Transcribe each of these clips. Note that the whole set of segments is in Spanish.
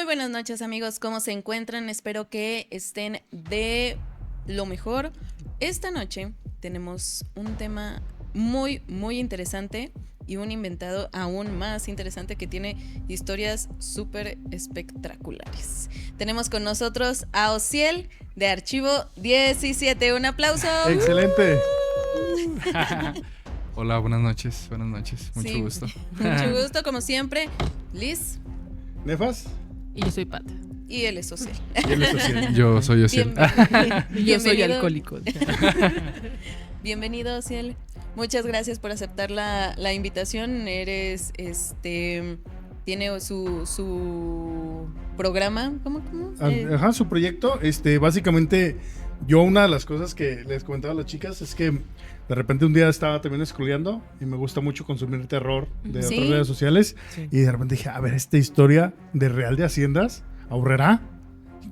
buenas noches, amigos, ¿cómo se encuentran? Espero que estén de lo mejor. Esta noche tenemos un tema muy, muy interesante y un invitado aún más interesante que tiene historias súper espectaculares. Tenemos con nosotros a Ociel de Archivo 17. ¡Un aplauso! ¡Excelente! Hola, buenas noches, mucho gusto. Mucho gusto, como siempre. Liz. ¿Nefas? Y yo soy Pat. Y él es Ociel. Yo soy Ociel. Y yo soy alcohólico. Bienvenido, Ociel. Muchas gracias por aceptar la invitación. Eres, tiene su programa, ¿cómo? Ajá, su proyecto. Básicamente, yo una de las cosas que les comentaba a las chicas es que de repente un día estaba también scrolleando y me gusta mucho consumir terror de ¿Sí? otras redes sociales. Sí. Y de repente dije, a ver, esta historia de Real de Haciendas, ¿ahorrará?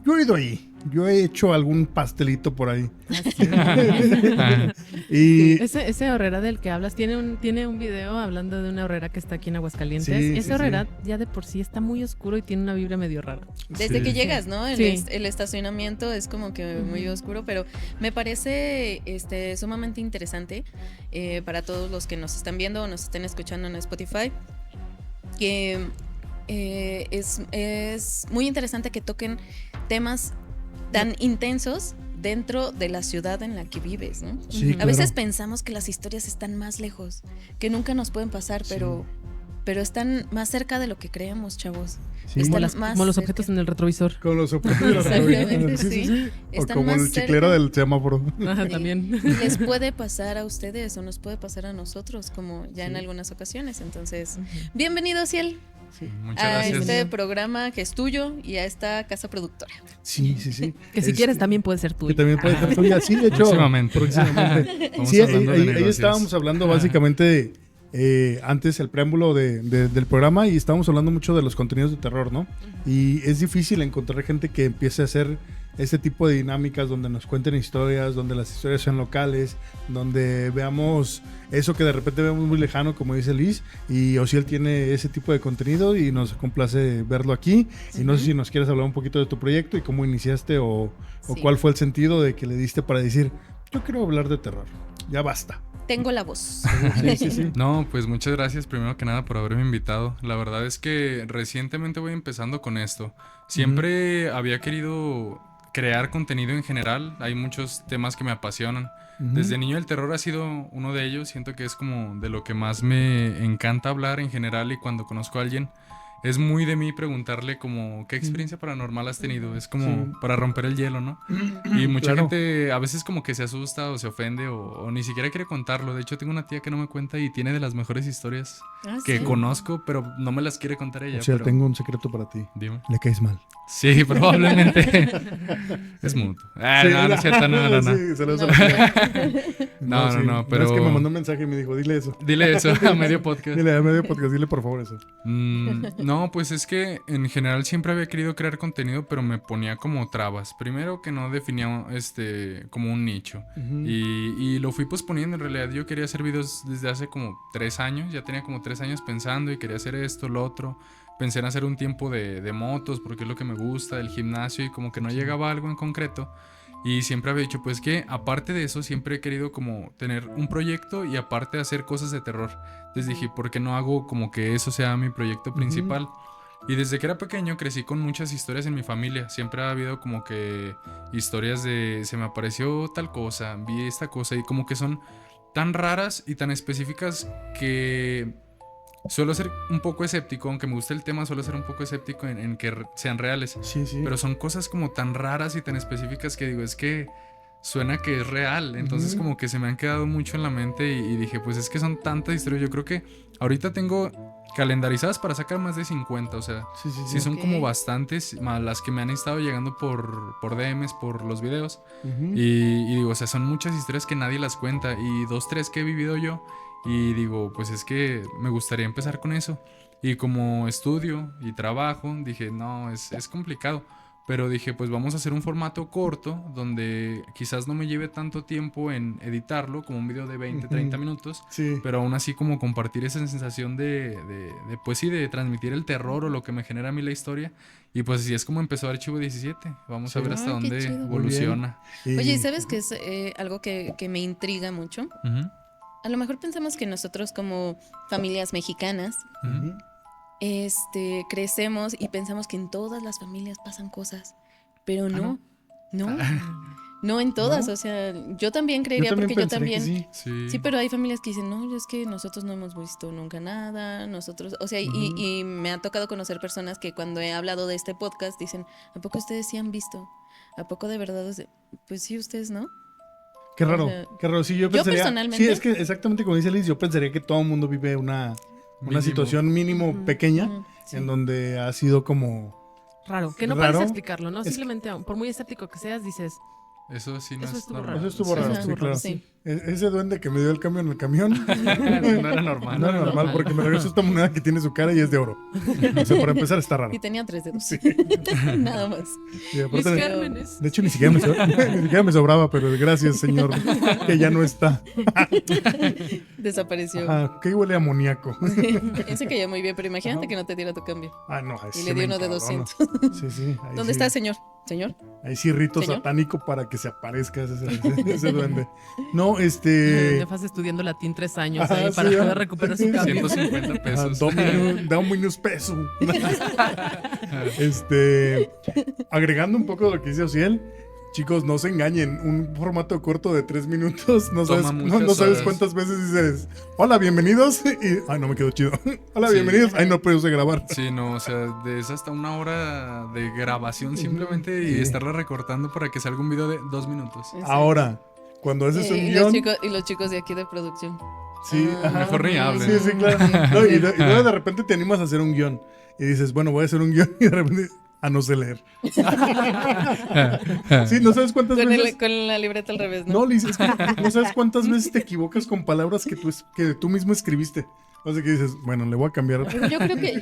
Yo he ido ahí. Yo he hecho algún pastelito por ahí. Y ese horrera del que hablas tiene un video hablando de una horrera que está aquí en Aguascalientes. Sí, ese horrera ya de por sí está muy oscuro y tiene una vibra medio rara. Desde que llegas, ¿no? El estacionamiento es como que muy oscuro, pero me parece sumamente interesante para todos los que nos están viendo o nos estén escuchando en Spotify, que es muy interesante que toquen temas tan intensos dentro de la ciudad en la que vives, ¿no? Sí, claro. A veces pensamos que las historias están más lejos, que nunca nos pueden pasar, pero están más cerca de lo que creemos, chavos. Sí. Como los objetos en el retrovisor. Con los objetos en el retrovisor. Sí. O como el chiclero del semáforo. Ajá, también. Y les puede pasar a ustedes o nos puede pasar a nosotros, como ya en algunas ocasiones. Entonces, bienvenido, Ciel. Sí, muchas a gracias. este programa que es tuyo y a esta casa productora. Sí. Que si quieres también puede ser tuyo. Que también puede ser tuya, sí, de hecho. Próximamente. Sí, ahí estábamos hablando básicamente antes el preámbulo del programa y estábamos hablando mucho de los contenidos de terror, ¿no? Y es difícil encontrar gente que empiece a hacer este tipo de dinámicas donde nos cuenten historias, donde las historias sean locales, donde veamos eso que de repente vemos muy lejano, como dice Liz, y Ociel tiene ese tipo de contenido y nos complace verlo aquí. Y no sé si nos quieres hablar un poquito de tu proyecto y cómo iniciaste o cuál fue el sentido de que le diste para decir, yo quiero hablar de terror, ya basta. Tengo la voz. Sí. No, pues muchas gracias primero que nada por haberme invitado. La verdad es que recientemente voy empezando con esto. Siempre había querido crear contenido en general. Hay muchos temas que me apasionan. Desde niño el terror ha sido uno de ellos. Siento que es como de lo que más me encanta hablar en general, y cuando conozco a alguien es muy de mí preguntarle como ¿qué experiencia paranormal has tenido? Es como para romper el hielo, ¿no? Y mucha gente a veces como que se asusta o se ofende o ni siquiera quiere contarlo. De hecho, tengo una tía que no me cuenta y tiene de las mejores historias que conozco, pero no me las quiere contar ella. O sea, tengo un secreto para ti. Dime. Le caes mal. Sí, probablemente. Es mutuo. No es cierto, no. No, pero... Es que me mandó un mensaje y me dijo, dile eso. Dile eso a medio podcast. Dile a medio podcast, dile por favor eso. No, pues es que en general siempre había querido crear contenido, pero me ponía como trabas. Primero que no definía como un nicho. Y lo fui posponiendo. En realidad yo quería hacer videos desde hace como 3 años. Ya tenía como 3 años pensando y quería hacer esto, lo otro. Pensé en hacer un tiempo de motos porque es lo que me gusta, del gimnasio, y como que no llegaba a algo en concreto. Y siempre había dicho, pues que aparte de eso siempre he querido como tener un proyecto y aparte hacer cosas de terror. Entonces dije, ¿por qué no hago como que eso sea mi proyecto principal? Y desde que era pequeño crecí con muchas historias en mi familia. Siempre ha habido como que historias de se me apareció tal cosa, vi esta cosa, y como que son tan raras y tan específicas que suelo ser un poco escéptico. Aunque me gusta el tema, suelo ser un poco escéptico en que sean reales. Sí. Pero son cosas como tan raras y tan específicas que digo, es que suena que es real. Entonces como que se me han quedado mucho en la mente y dije, pues es que son tantas historias. Yo creo que ahorita tengo calendarizadas para sacar más de 50. O sea, sí son como bastantes, más las que me han estado llegando por DMs, por los videos. Y digo, o sea, son muchas historias que nadie las cuenta, y 2, 3 que he vivido yo. Y digo, pues es que me gustaría empezar con eso. Y como estudio y trabajo, dije, no, es complicado. Pero dije, pues vamos a hacer un formato corto donde quizás no me lleve tanto tiempo en editarlo, como un video de 20, 30 minutos. Sí. Pero aún así como compartir esa sensación pues sí, de transmitir el terror o lo que me genera a mí la historia. Y pues así es como empezó Archivo 17. Vamos a ver hasta dónde evoluciona. Oye, ¿sabes qué es algo que me intriga mucho? Uh-huh. A lo mejor pensamos que nosotros como familias mexicanas... Uh-huh. Crecemos y pensamos que en todas las familias pasan cosas, pero no en todas, ¿no? O sea, yo también creería, porque yo también, sí, pero hay familias que dicen, no, es que nosotros no hemos visto nunca nada, nosotros, o sea, y me ha tocado conocer personas que cuando he hablado de este podcast dicen, ¿a poco ustedes sí han visto? ¿A poco de verdad? Pues sí, ustedes, ¿no? Qué raro, qué raro. Sí, yo pensaría, personalmente. Sí, es que exactamente como dice Liz, yo pensaría que todo el mundo vive una situación mínimo pequeña, sí, en donde ha sido como raro, que no puedes explicarlo, ¿no? Simplemente, por muy escéptico que seas, dices... Eso sí no es normal. Eso estuvo raro, sí, claro. Sí. Ese duende que me dio el cambio en el camión no era normal. No era normal, porque me regresó esta moneda que tiene su cara y es de oro. O sea, para empezar está raro. Y tenía 3 dedos. Sí. Nada más. Y aparte, de hecho, ni siquiera me sobraba, pero gracias, señor, que ya no está. Desapareció. Que huele a amoníaco. Ese caía muy bien, pero imagínate que no te diera tu cambio. No. Y le dio uno de 200. Sí. ¿Dónde está, señor? ¿Señor? Ahí sí, rito satánico para que se aparezca ese duende. No, Le vas estudiando latín 3 años ahí para poder recuperar su cambio. 150 pesos. Dominus peso. Agregando un poco de lo que dice Ociel, chicos, no se engañen. Un formato corto de 3 minutos, no sabes cuántas veces dices, hola, bienvenidos. Y, no me quedó chido. Hola, bienvenidos. No puedo grabar. Sí, no, o sea, es hasta 1 hora de grabación simplemente y estarla recortando para que salga un video de 2 minutos. Ahora, cuando haces un guión... Y los chicos de aquí de producción. Sí, mejor ni hablen. Sí, claro. Y luego de repente te animas a hacer un guión. Y dices, bueno, voy a hacer un guión. Y de repente... no sé leer. Sí, no sabes cuántas veces... Con la libreta al revés, ¿no? No, Liz, es que no sabes cuántas veces te equivocas con palabras que tú mismo escribiste. O sea que dices, bueno, le voy a cambiar. Pero yo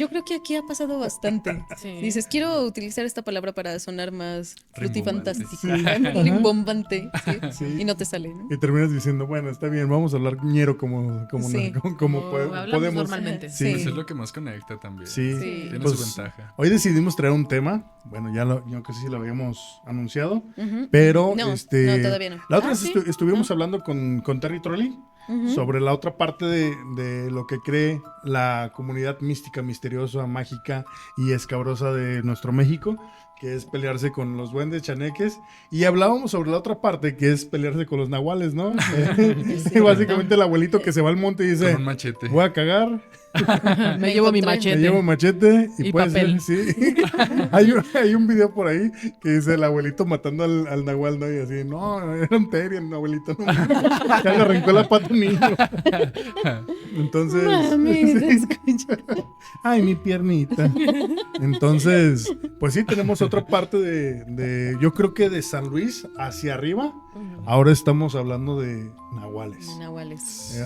creo que aquí ha pasado bastante. Sí. Dices, quiero utilizar esta palabra para sonar más frutifantástica, rimbombante. ¿Sí? Y no te sale, ¿no? Y terminas diciendo, bueno, está bien, vamos a hablar ñero como podemos. Normalmente. Sí. Pues es lo que más conecta también. Sí. Tiene pues, su ventaja. Hoy decidimos traer un tema. Bueno, yo que sí lo habíamos anunciado. Pero no, todavía no. La otra vez estuvimos hablando con Terry Trolley. Sobre la otra parte de lo que cree la comunidad mística, misteriosa, mágica y escabrosa de nuestro México, que es pelearse con los duendes chaneques, y hablábamos sobre la otra parte, que es pelearse con los nahuales, ¿no? Sí, básicamente el abuelito que se va al monte y dice, con un machete. Voy a cagar. Me llevo mi machete. Me llevo machete y puede papel. Ser, sí. hay un video por ahí que dice el abuelito matando al nahual, ¿no? Y así, no, era un Terry el abuelito, no. Ya le arrancó la pata a un niño. Entonces... Ay, mi piernita. Entonces, pues sí, tenemos otra parte de yo creo que de San Luis hacia arriba. Ahora estamos hablando de nahuales.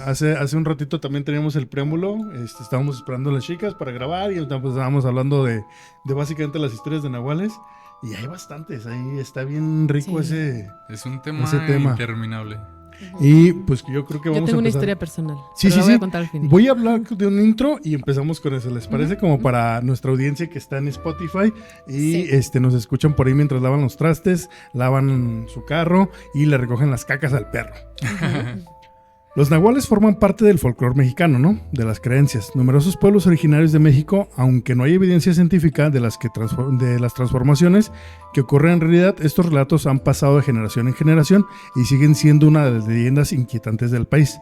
Hace un ratito también teníamos el preámbulo. Estábamos esperando a las chicas para grabar y estábamos hablando de básicamente las historias de nahuales. Y hay bastantes, ahí está bien rico ese... Es un tema interminable. Y pues yo creo que vamos a empezar. Yo tengo una historia personal. Sí. Voy a contar al final. Voy a hablar de un intro y empezamos con eso. ¿Les parece? Como para nuestra audiencia que está en Spotify y nos escuchan por ahí mientras lavan los trastes, lavan su carro y le recogen las cacas al perro. Los nahuales forman parte del folclore mexicano, ¿no? De las creencias. Numerosos pueblos originarios de México, aunque no hay evidencia científica de las transformaciones que ocurren en realidad, estos relatos han pasado de generación en generación y siguen siendo una de las leyendas inquietantes del país.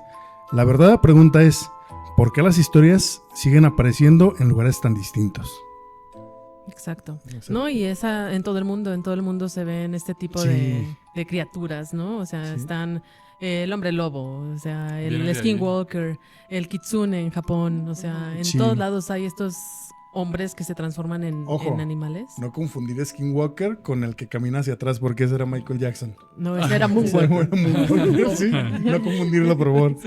La verdadera pregunta es, ¿por qué las historias siguen apareciendo en lugares tan distintos? Exacto. No, y en todo el mundo se ven este tipo de criaturas, ¿no? O sea, están... el hombre lobo, o sea, el skinwalker, el kitsune en Japón, o sea, en todos lados hay estos hombres que se transforman en animales. No confundir skinwalker con el que camina hacia atrás, porque ese era Michael Jackson. No, ese era Moonwalker. Sí, no confundirlo, por favor.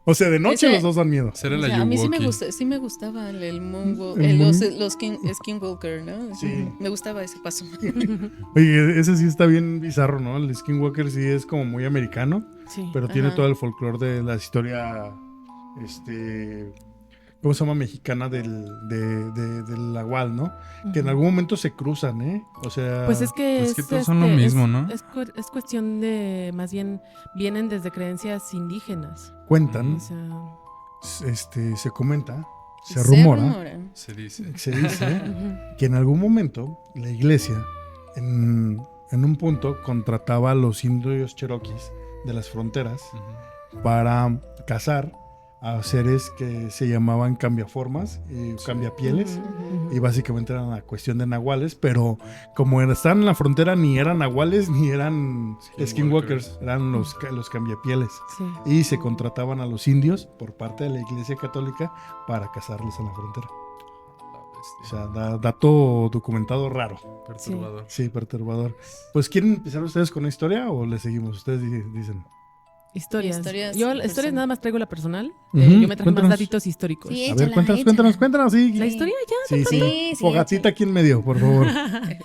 O sea, de noche los dos dan miedo. Será O la sea, a mí Yuwoki. sí me gustaba el Moonwalk, El Moon- los Skinwalker, ¿no? Sí. Me gustaba ese paso. Oye, ese sí está bien bizarro, ¿no? El Skinwalker sí es como muy americano, Sí. pero tiene Ajá. todo el folclore de la historia, ¿cómo se llama? Mexicana del Nahual, ¿no? Que en algún momento se cruzan, ¿eh? O sea... Pues es que, Pues que todos son lo mismo, ¿no? Es cuestión de, más bien, vienen desde creencias indígenas. Cuentan, O sea, se comenta, se rumora, Se dice. se dice ujú. que en algún momento la iglesia, en un punto, contrataba a los indios cheroquis de las fronteras Ujú. para cazar a seres que se llamaban cambiaformas y cambiapieles. Ujú. Y básicamente era una cuestión de nahuales, pero como estaban en la frontera, ni eran nahuales ni eran skinwalkers, eran los cambiapieles. Sí. Y se contrataban a los indios por parte de la iglesia católica para cazarlos en la frontera. La O bestia. sea, dato documentado raro. Perturbador. Sí, perturbador. Pues, ¿quieren empezar ustedes con la historia o le seguimos? Ustedes dicen. Historias. Historias Yo personales. historias nada más traigo la personal. Ujú, Yo me traje cuéntanos. más datitos históricos. Sí, A ver, échala, cuéntanos, sí. La historia ya. Sí, sí. Sí, Fogatita aquí en medio, por favor.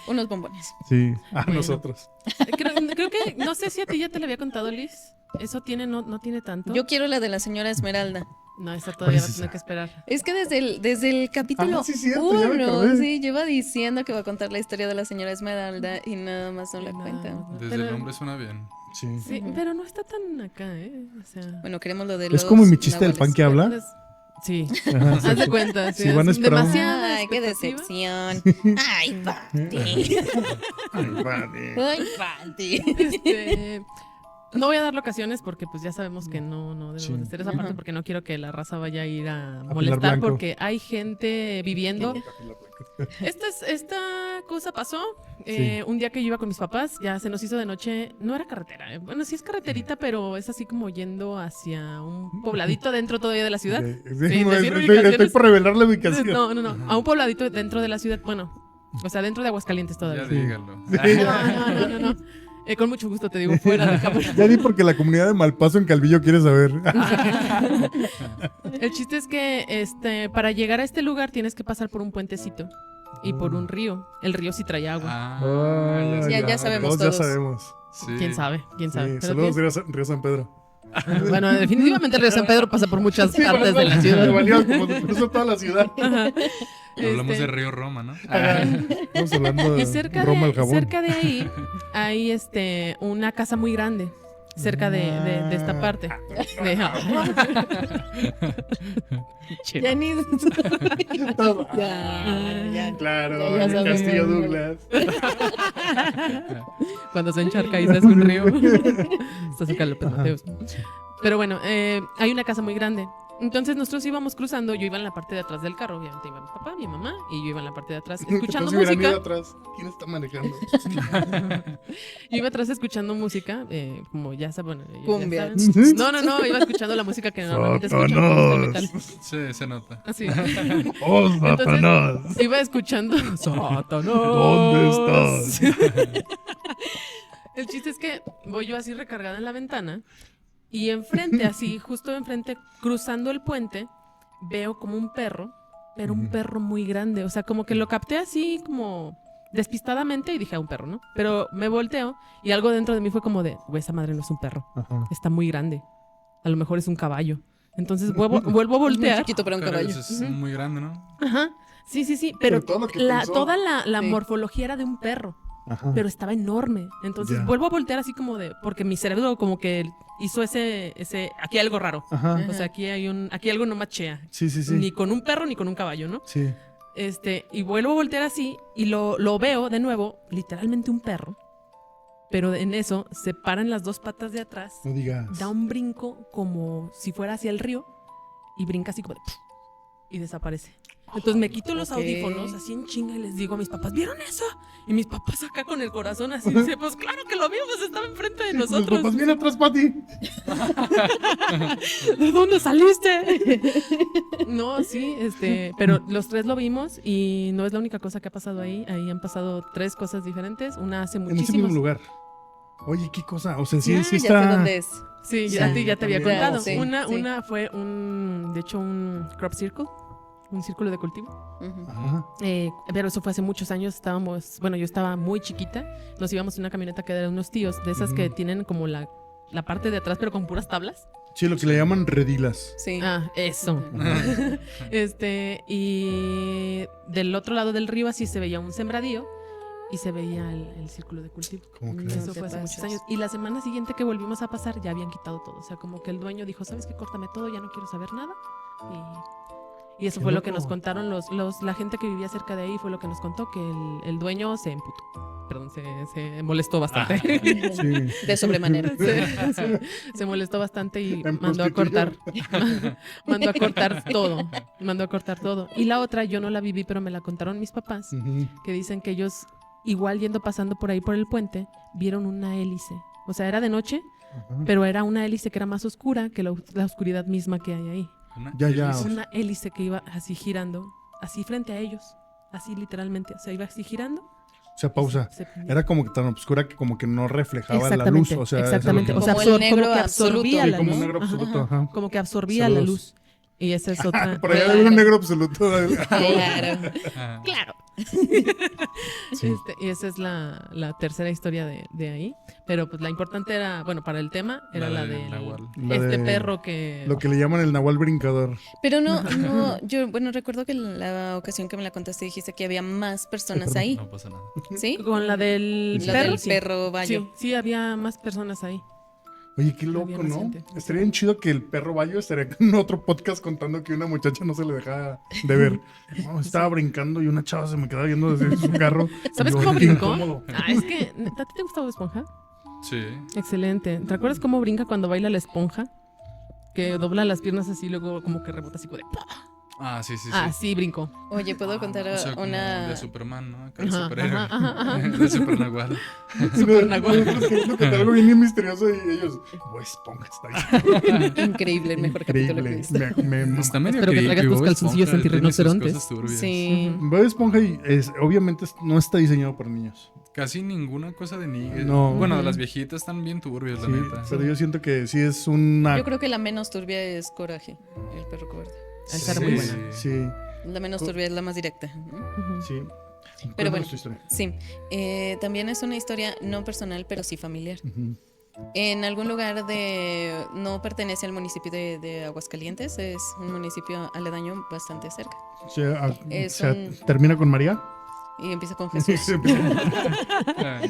Unos bombones. Sí, a Bueno. nosotros. Creo que, no sé si a ti ya te lo había contado, Liz. Eso tiene, no tiene tanto. Yo quiero la de la señora Esmeralda. No, esa todavía va a es tener esa? que esperar. Es que desde el capítulo Ah, sí, cierto, ya me 1, acordé. sí, lleva diciendo que va a contar la historia de la señora Esmeralda y nada más no la No, cuenta. no, Desde pero- el nombre suena bien. Sí. Sí, pero no está tan acá, ¿eh? O sea. Bueno, queremos lo de Es los como mi chiste del pan nahuales. que habla. pues, sí. Ajá, Haz de cuenta. Sí, Si van a es esperar un- demasiada Ay, qué expectativa. decepción. Ay, Pati. Ay, vale. Ay, Pati. No voy a dar locaciones porque pues ya sabemos que no debemos Sí. de hacer esa parte Ajá. porque no quiero que la raza vaya a ir a Pilar molestar Blanco. porque hay gente viviendo. Esta cosa pasó un día que yo iba con mis papás, ya se nos hizo de noche, no era carretera, bueno sí es carreterita, pero es así como yendo hacia un pobladito dentro todavía de la ciudad. Sí, Sin decir estoy ubicaciones. por revelar la ubicación. No, a un pobladito dentro de la ciudad, bueno, o sea, dentro de Aguascalientes todavía. Ya dígalo. No. Con mucho gusto te digo, fuera de cámara. Ya di porque la comunidad de Malpaso en Calvillo quiere saber. El chiste es que para llegar a este lugar tienes que pasar por un puentecito y por un río. El río sí trae agua. Ah, Ya sabemos todos. Ya todos. sabemos. Sí. ¿Quién sabe? ¿Quién sabe? Sí, Pero saludos, Río San Pedro. bueno, definitivamente el río San Pedro pasa por muchas partes de la Me ciudad. valió como se cruzó toda la ciudad. Hablamos Este, de Río Roma, ¿no? Estamos hablando de Y cerca Roma al jabón. de ahí hay una casa muy grande. Cerca de esta parte. Ya ni. Claro, Ya el sabemos. Castillo Douglas. Cuando se encharca y se hace un río. Está cerca de López Mateos. Pero bueno, hay una casa muy grande. Entonces nosotros íbamos cruzando, yo iba en la parte de atrás del carro, obviamente iba mi papá, mi mamá, y yo iba en la parte de atrás escuchando Entonces hubieran música. ido atrás. ¿Quién está manejando? Yo iba atrás escuchando música, como ya saben. Ya Cumbia. saben. No, iba escuchando la música que normalmente escuchan cuando me gusta el metal. Sí, se nota. Así. ¡Oh, Entonces, iba escuchando. ¡Satanás! ¿Dónde estás? El chiste es que voy yo así recargada en la ventana y enfrente, así, justo enfrente, cruzando el puente, veo como un perro, pero un perro muy grande. O sea, como que lo capté así como despistadamente y dije a un perro, ¿no? Pero me volteo y algo dentro de mí fue como de, güey, esa madre no es un perro, Ajá. está muy grande. A lo mejor es un caballo. Entonces vuelvo a Es muy voltear. chiquito para un Pero caballo. eso es muy grande, ¿no? Ajá. Sí, pero Pero todo lo que pensó. toda la Sí. morfología era de un perro. Ajá. Pero estaba enorme. Entonces Ya. vuelvo a voltear así como de, porque mi cerebro como que hizo ese, aquí hay algo raro. Ajá. O sea, aquí algo no machea. Sí. Ni con un perro ni con un caballo, ¿no? Sí. Y vuelvo a voltear así y lo veo de nuevo, literalmente un perro. Pero en eso se paran las dos patas de atrás, No digas. da un brinco como si fuera hacia el río y brinca así como de, y desaparece. Entonces me quito los Ok. audífonos así en chinga y les digo a mis papás, ¿vieron eso? Y mis papás acá con el corazón así, dice, pues claro que lo vimos, estaba enfrente de Los nosotros. papás vienen atrás, Pati. ¿De dónde saliste? No, sí, pero los tres lo vimos y no es la única cosa que ha pasado ahí. Ahí han pasado 3 cosas diferentes. Una hace En ese mismo muchísimos. lugar. Oye, qué cosa. O sea, sí Ya está. sé dónde es. Sí, Sí. a ti ya te había También. contado. Sí, Una fue de hecho, un crop circle, un círculo de cultivo. Ujú. Ajá. Pero eso fue hace muchos años. Yo estaba muy chiquita. Nos íbamos en una camioneta que era de unos tíos, de esas que tienen como la parte de atrás, pero con puras tablas. Sí, lo que le llaman redilas. Sí. Ah, eso. Ujú. Y del otro lado del río así se veía un sembradío y se veía el círculo de cultivo. ¿Cómo No crees? Eso te fue hace muchos pases. años. Y la semana siguiente que volvimos a pasar ya habían quitado todo. O sea, como que el dueño dijo, ¿sabes qué? Córtame todo, ya no quiero saber nada. Y eso Qué fue lo que loco. nos contaron la gente que vivía cerca de ahí, fue lo que nos contó, que el dueño se emputó. Perdón, se molestó bastante. Sí. De sobremanera. Se molestó bastante y En mandó a cortar. prostituyó. Mandó a cortar todo. Mandó a cortar todo. Y la otra, yo no la viví, pero me la contaron mis papás, Ujú. que dicen que ellos, igual pasando por ahí por el puente, vieron una hélice. O sea, era de noche, Ajá. pero era una hélice que era más oscura que la oscuridad misma que hay ahí. Ya. Una hélice que iba así girando, así frente a ellos. Así literalmente. O sea, iba así girando. O sea, pausa. Se- Era como que tan oscura que como que no reflejaba la Exactamente, luz. O sea, exactamente. eso O sea, Como el negro como que absoluto. absorbía Sí, la como luz. un negro Ajá, absoluto. ajá. Ajá. Como que absorbía la Saludos. luz. Y esa es otra. Por allá había un negro absoluto. Claro. Claro. Sí. Y esa es la tercera historia de ahí. Pero pues la importante era, bueno, para el tema, era La la del de nahual. La de- perro que... Lo que le llaman el nahual brincador. Pero no, yo, bueno, recuerdo que en la ocasión que me la contaste dijiste que había más personas ahí, No pasa nada. ¿sí? Con la del La perro, del sí. perro bayo. Sí, había más personas ahí. Oye, qué loco, Había ¿no? bastante. Estaría bien chido que el perro Bayo estaría en otro podcast contando que una muchacha no se le dejaba de ver. No, estaba brincando y una chava se me quedaba viendo desde su carro. ¿Sabes Y yo, cómo qué brincó? incómodo. Es que, ¿a ti te gusta Bob Esponja? Sí. Excelente. ¿Te acuerdas cómo brinca cuando baila la esponja? Que dobla las piernas así, luego como que rebota así como de... Ah, sí. Así brincó. Oye, ¿puedo contar O sea, como una...? de Superman, ¿no? Acá el Ajá, superhéroe. ajá. De Super Nahual. Super nahual. Nosotros queriendo contar algo bien misterioso y ellos, Bob Esponja está ahí. Increíble, el mejor capítulo que he Increíble. visto. Me Está medio Espero que creepy, traigas tus Bob calzoncillos Esponja tiene sus antirrinocerontes. cosas turbias. Sí. Bob Esponja obviamente no está diseñado para niños. Casi ninguna cosa de niños. No. Bueno, las viejitas están bien turbias, Sí, la neta. pero yo siento que sí es una... Yo creo que la menos turbia es Coraje, el perro cobarde. Esa era muy buena. Sí, La menos turbia es la más directa, ¿no? Ujú. sí. Pero Cuéntanos bueno. tu historia. Sí. También es una historia no personal, pero sí familiar. Ujú. En algún lugar no pertenece al municipio de Aguascalientes, es un municipio aledaño bastante cerca. Es un- ¿Termina con María? Y empieza con Jesús. Ah,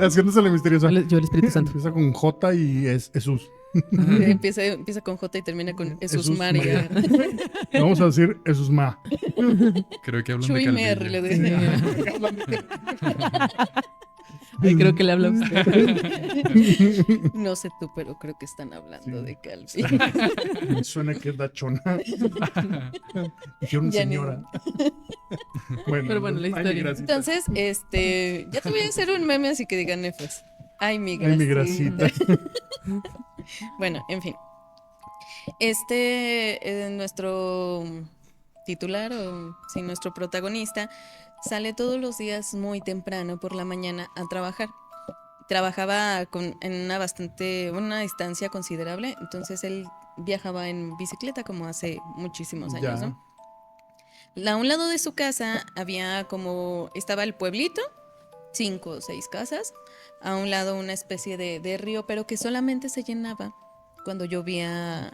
Haciéndose la misteriosa. Yo el Espíritu Santo. Empieza con J y es Jesús. empieza con J y termina con Jesús María. Vamos a decir Jesús Ma. Creo que hablan Chuy de Mer, le Calvillo. decía. Ay, creo que le habla a usted. No sé tú, pero creo que están hablando Sí. de Calvin. Me suena que es la chona. Dijeron Ya ni- señora. Bueno, Pero bueno, la ay, historia. mi grasita. Entonces, ya te voy a hacer un meme así que digan nefas. Ay, mi Ay, mi grasita. grasita. Bueno, en fin. Nuestro titular, o sí, nuestro protagonista, sale todos los días muy temprano por la mañana a trabajar. Trabajaba en una distancia considerable, entonces él viajaba en bicicleta como hace muchísimos años, Ya. ¿no? A un lado de su casa estaba el pueblito, 5 o 6 casas, a un lado una especie de río, pero que solamente se llenaba cuando llovía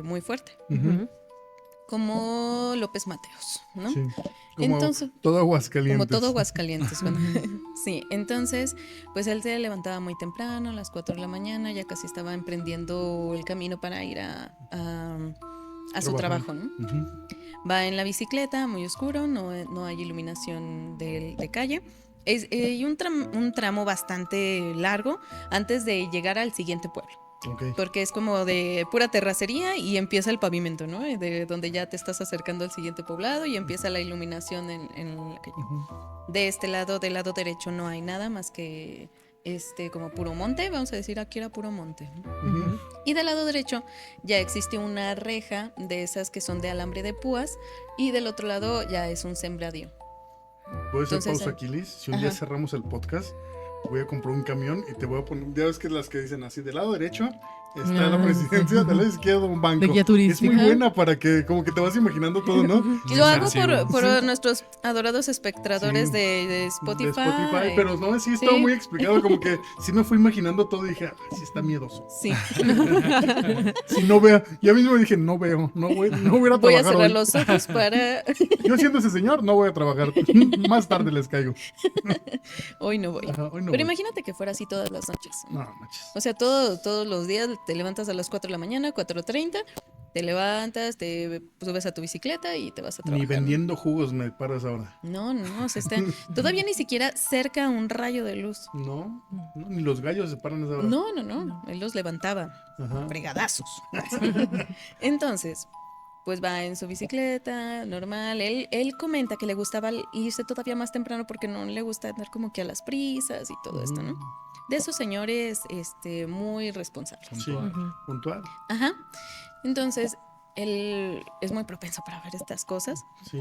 muy fuerte, Ujú. como López Mateos, ¿no? Sí. Como Entonces- todo Aguascalientes. Como todo Aguascalientes. Sí, entonces, pues él se levantaba muy temprano, a las 4 de la mañana, ya casi estaba emprendiendo el camino para ir a su Trabajar. trabajo, ¿no? Ujú. Va en la bicicleta, muy oscuro, no hay iluminación de calle. Hay un tramo bastante largo antes de llegar al siguiente pueblo, Ok. porque es como de pura terracería y empieza el pavimento, ¿no? De donde ya te estás acercando al siguiente poblado y empieza la iluminación en la calle. Ujú. De este lado, del lado derecho, no hay nada más que como puro monte, vamos a decir aquí era puro monte. Ujú. Y del lado derecho ya existe una reja de esas que son de alambre de púas y del otro lado ya es un sembradío. ¿Puedo hacer Entonces, pausa aquí, Liz? Si un día ajá. cerramos el podcast, voy a comprar un camión y te voy a poner, ya ves que las que dicen así, del lado derecho está la presidencia, del lado izquierdo un banco. De guía turística. Es muy buena para que como que te vas imaginando todo, ¿no? Y lo hago por nuestros adorados espectadores de Spotify. De Spotify, pero no, sí estaba muy explicado, como que sí me fui imaginando todo y dije, sí está miedoso. Sí. Si no veo, ya mismo dije, no veo, no voy a trabajar. Voy a cerrar hoy. los ojos para... Yo siendo ese señor, no voy a trabajar. Más tarde les caigo. Hoy no voy. Ajá, hoy no Pero voy. imagínate que fuera así todas las noches. No, manches. O sea, todos los días te levantas a las 4 de la mañana, 4:30, te levantas, te subes a tu bicicleta y te vas a trabajar. Ni vendiendo jugos me paras ahora. No, o sea, todavía ni siquiera cerca un rayo de luz. No, ni los gallos se paran a esa hora. No, él los levantaba, Ajá. fregadazos. Entonces, pues va en su bicicleta, normal. Él comenta que le gustaba irse todavía más temprano porque no le gusta andar como que a las prisas y todo esto, ¿no? De esos señores, muy responsables. Sí, puntual. Ajá. Entonces, él es muy propenso para ver estas cosas. Sí.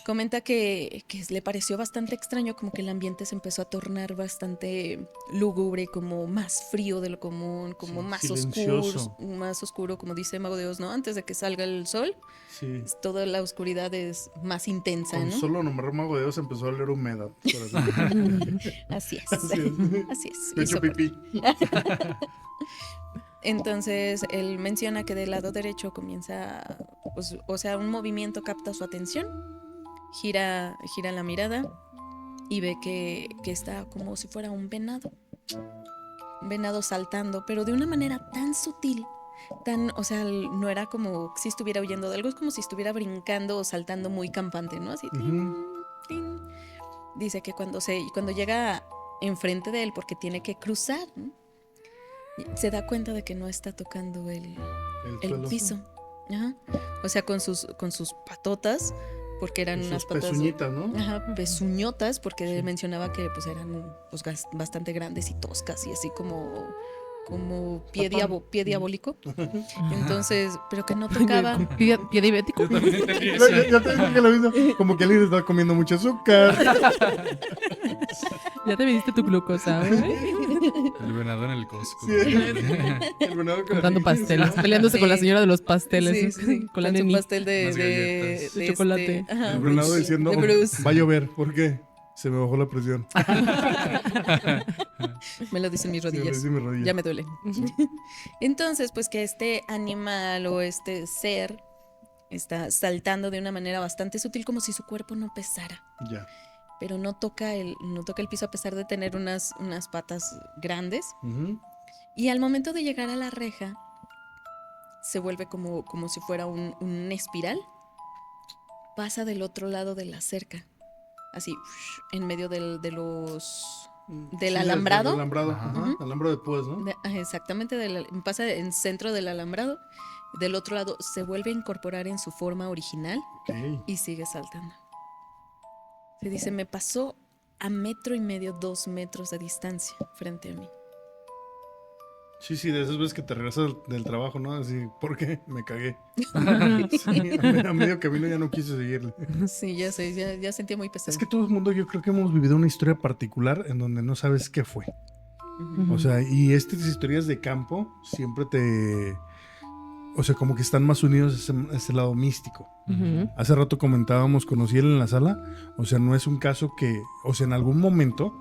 Comenta que le pareció bastante extraño, como que el ambiente se empezó a tornar bastante lúgubre, como más frío de lo común, como silencioso. más oscuro, como dice Mago de Oz, ¿no? Antes de que salga el sol, Sí. toda la oscuridad es más intensa, Con ¿no? solo nombrar Mago de Dios empezó a oler humedad. Así es. Así es. Así es. Me Hizo echo pipí. Entonces, él menciona que del lado derecho comienza, pues, o sea, un movimiento capta su atención, gira la mirada y ve que está como si fuera un venado saltando, pero de una manera tan sutil, o sea, no era como si estuviera huyendo de algo, es como si estuviera brincando o saltando muy campante, ¿no? Así, tin, tin. Dice que cuando llega enfrente de él, porque tiene que cruzar, ¿no? Se da cuenta de que no está tocando el piso. Ajá. O sea, con sus patotas, porque eran Sus unas patas. pezuñitas, ¿no? Ajá, pezuñotas, porque mencionaba que pues eran pues, bastante grandes y toscas y así como pie diabólico. Entonces, pero que no tocaba. ¿Pie diabético? Ya te dije que lo mismo. Como que alguien está comiendo mucho azúcar. Ya te mediste tu glucosa, güey. El venado en el Costco. Sí. El venado Comprando pasteles, peleándose con la señora de los pasteles. Sí. Con la su neni. pastel Unas galletas. De chocolate. ajá. El venado diciendo, De Bruce. va a llover. ¿Por qué? Se me bajó la presión. Me lo dicen mis Sí, me rodillas. dice mi rodilla. Ya me duele. Entonces, pues que este animal o este ser está saltando de una manera bastante sutil, como si su cuerpo no pesara. Ya. Pero no toca el piso a pesar de tener unas patas grandes. Ujú. Y al momento de llegar a la reja, se vuelve como si fuera un espiral. Pasa del otro lado de la cerca. Así, en medio del Sí, alambrado. Del alambrado. Ajá. Ajá. Alambrado de púas, ¿no? Exactamente, pasa en centro del alambrado. Del otro lado se vuelve a incorporar en su forma original Ok. y sigue saltando. Se dice, me pasó a 1.5 metros, 2 metros de distancia frente a mí. Sí, de esas veces que te regresas del trabajo, ¿no? Así, ¿por qué? Me cagué. Sí, a medio camino ya no quise seguirle. Sí, ya sé, ya sentía muy pesado. Es que todo el mundo, yo creo que hemos vivido una historia particular en donde no sabes qué fue. Ujú. O sea, y estas historias de campo siempre o sea, como que están más unidos a ese lado místico. Ujú. Hace rato comentábamos con Ociel en la sala, o sea, no es un caso que, o sea, en algún momento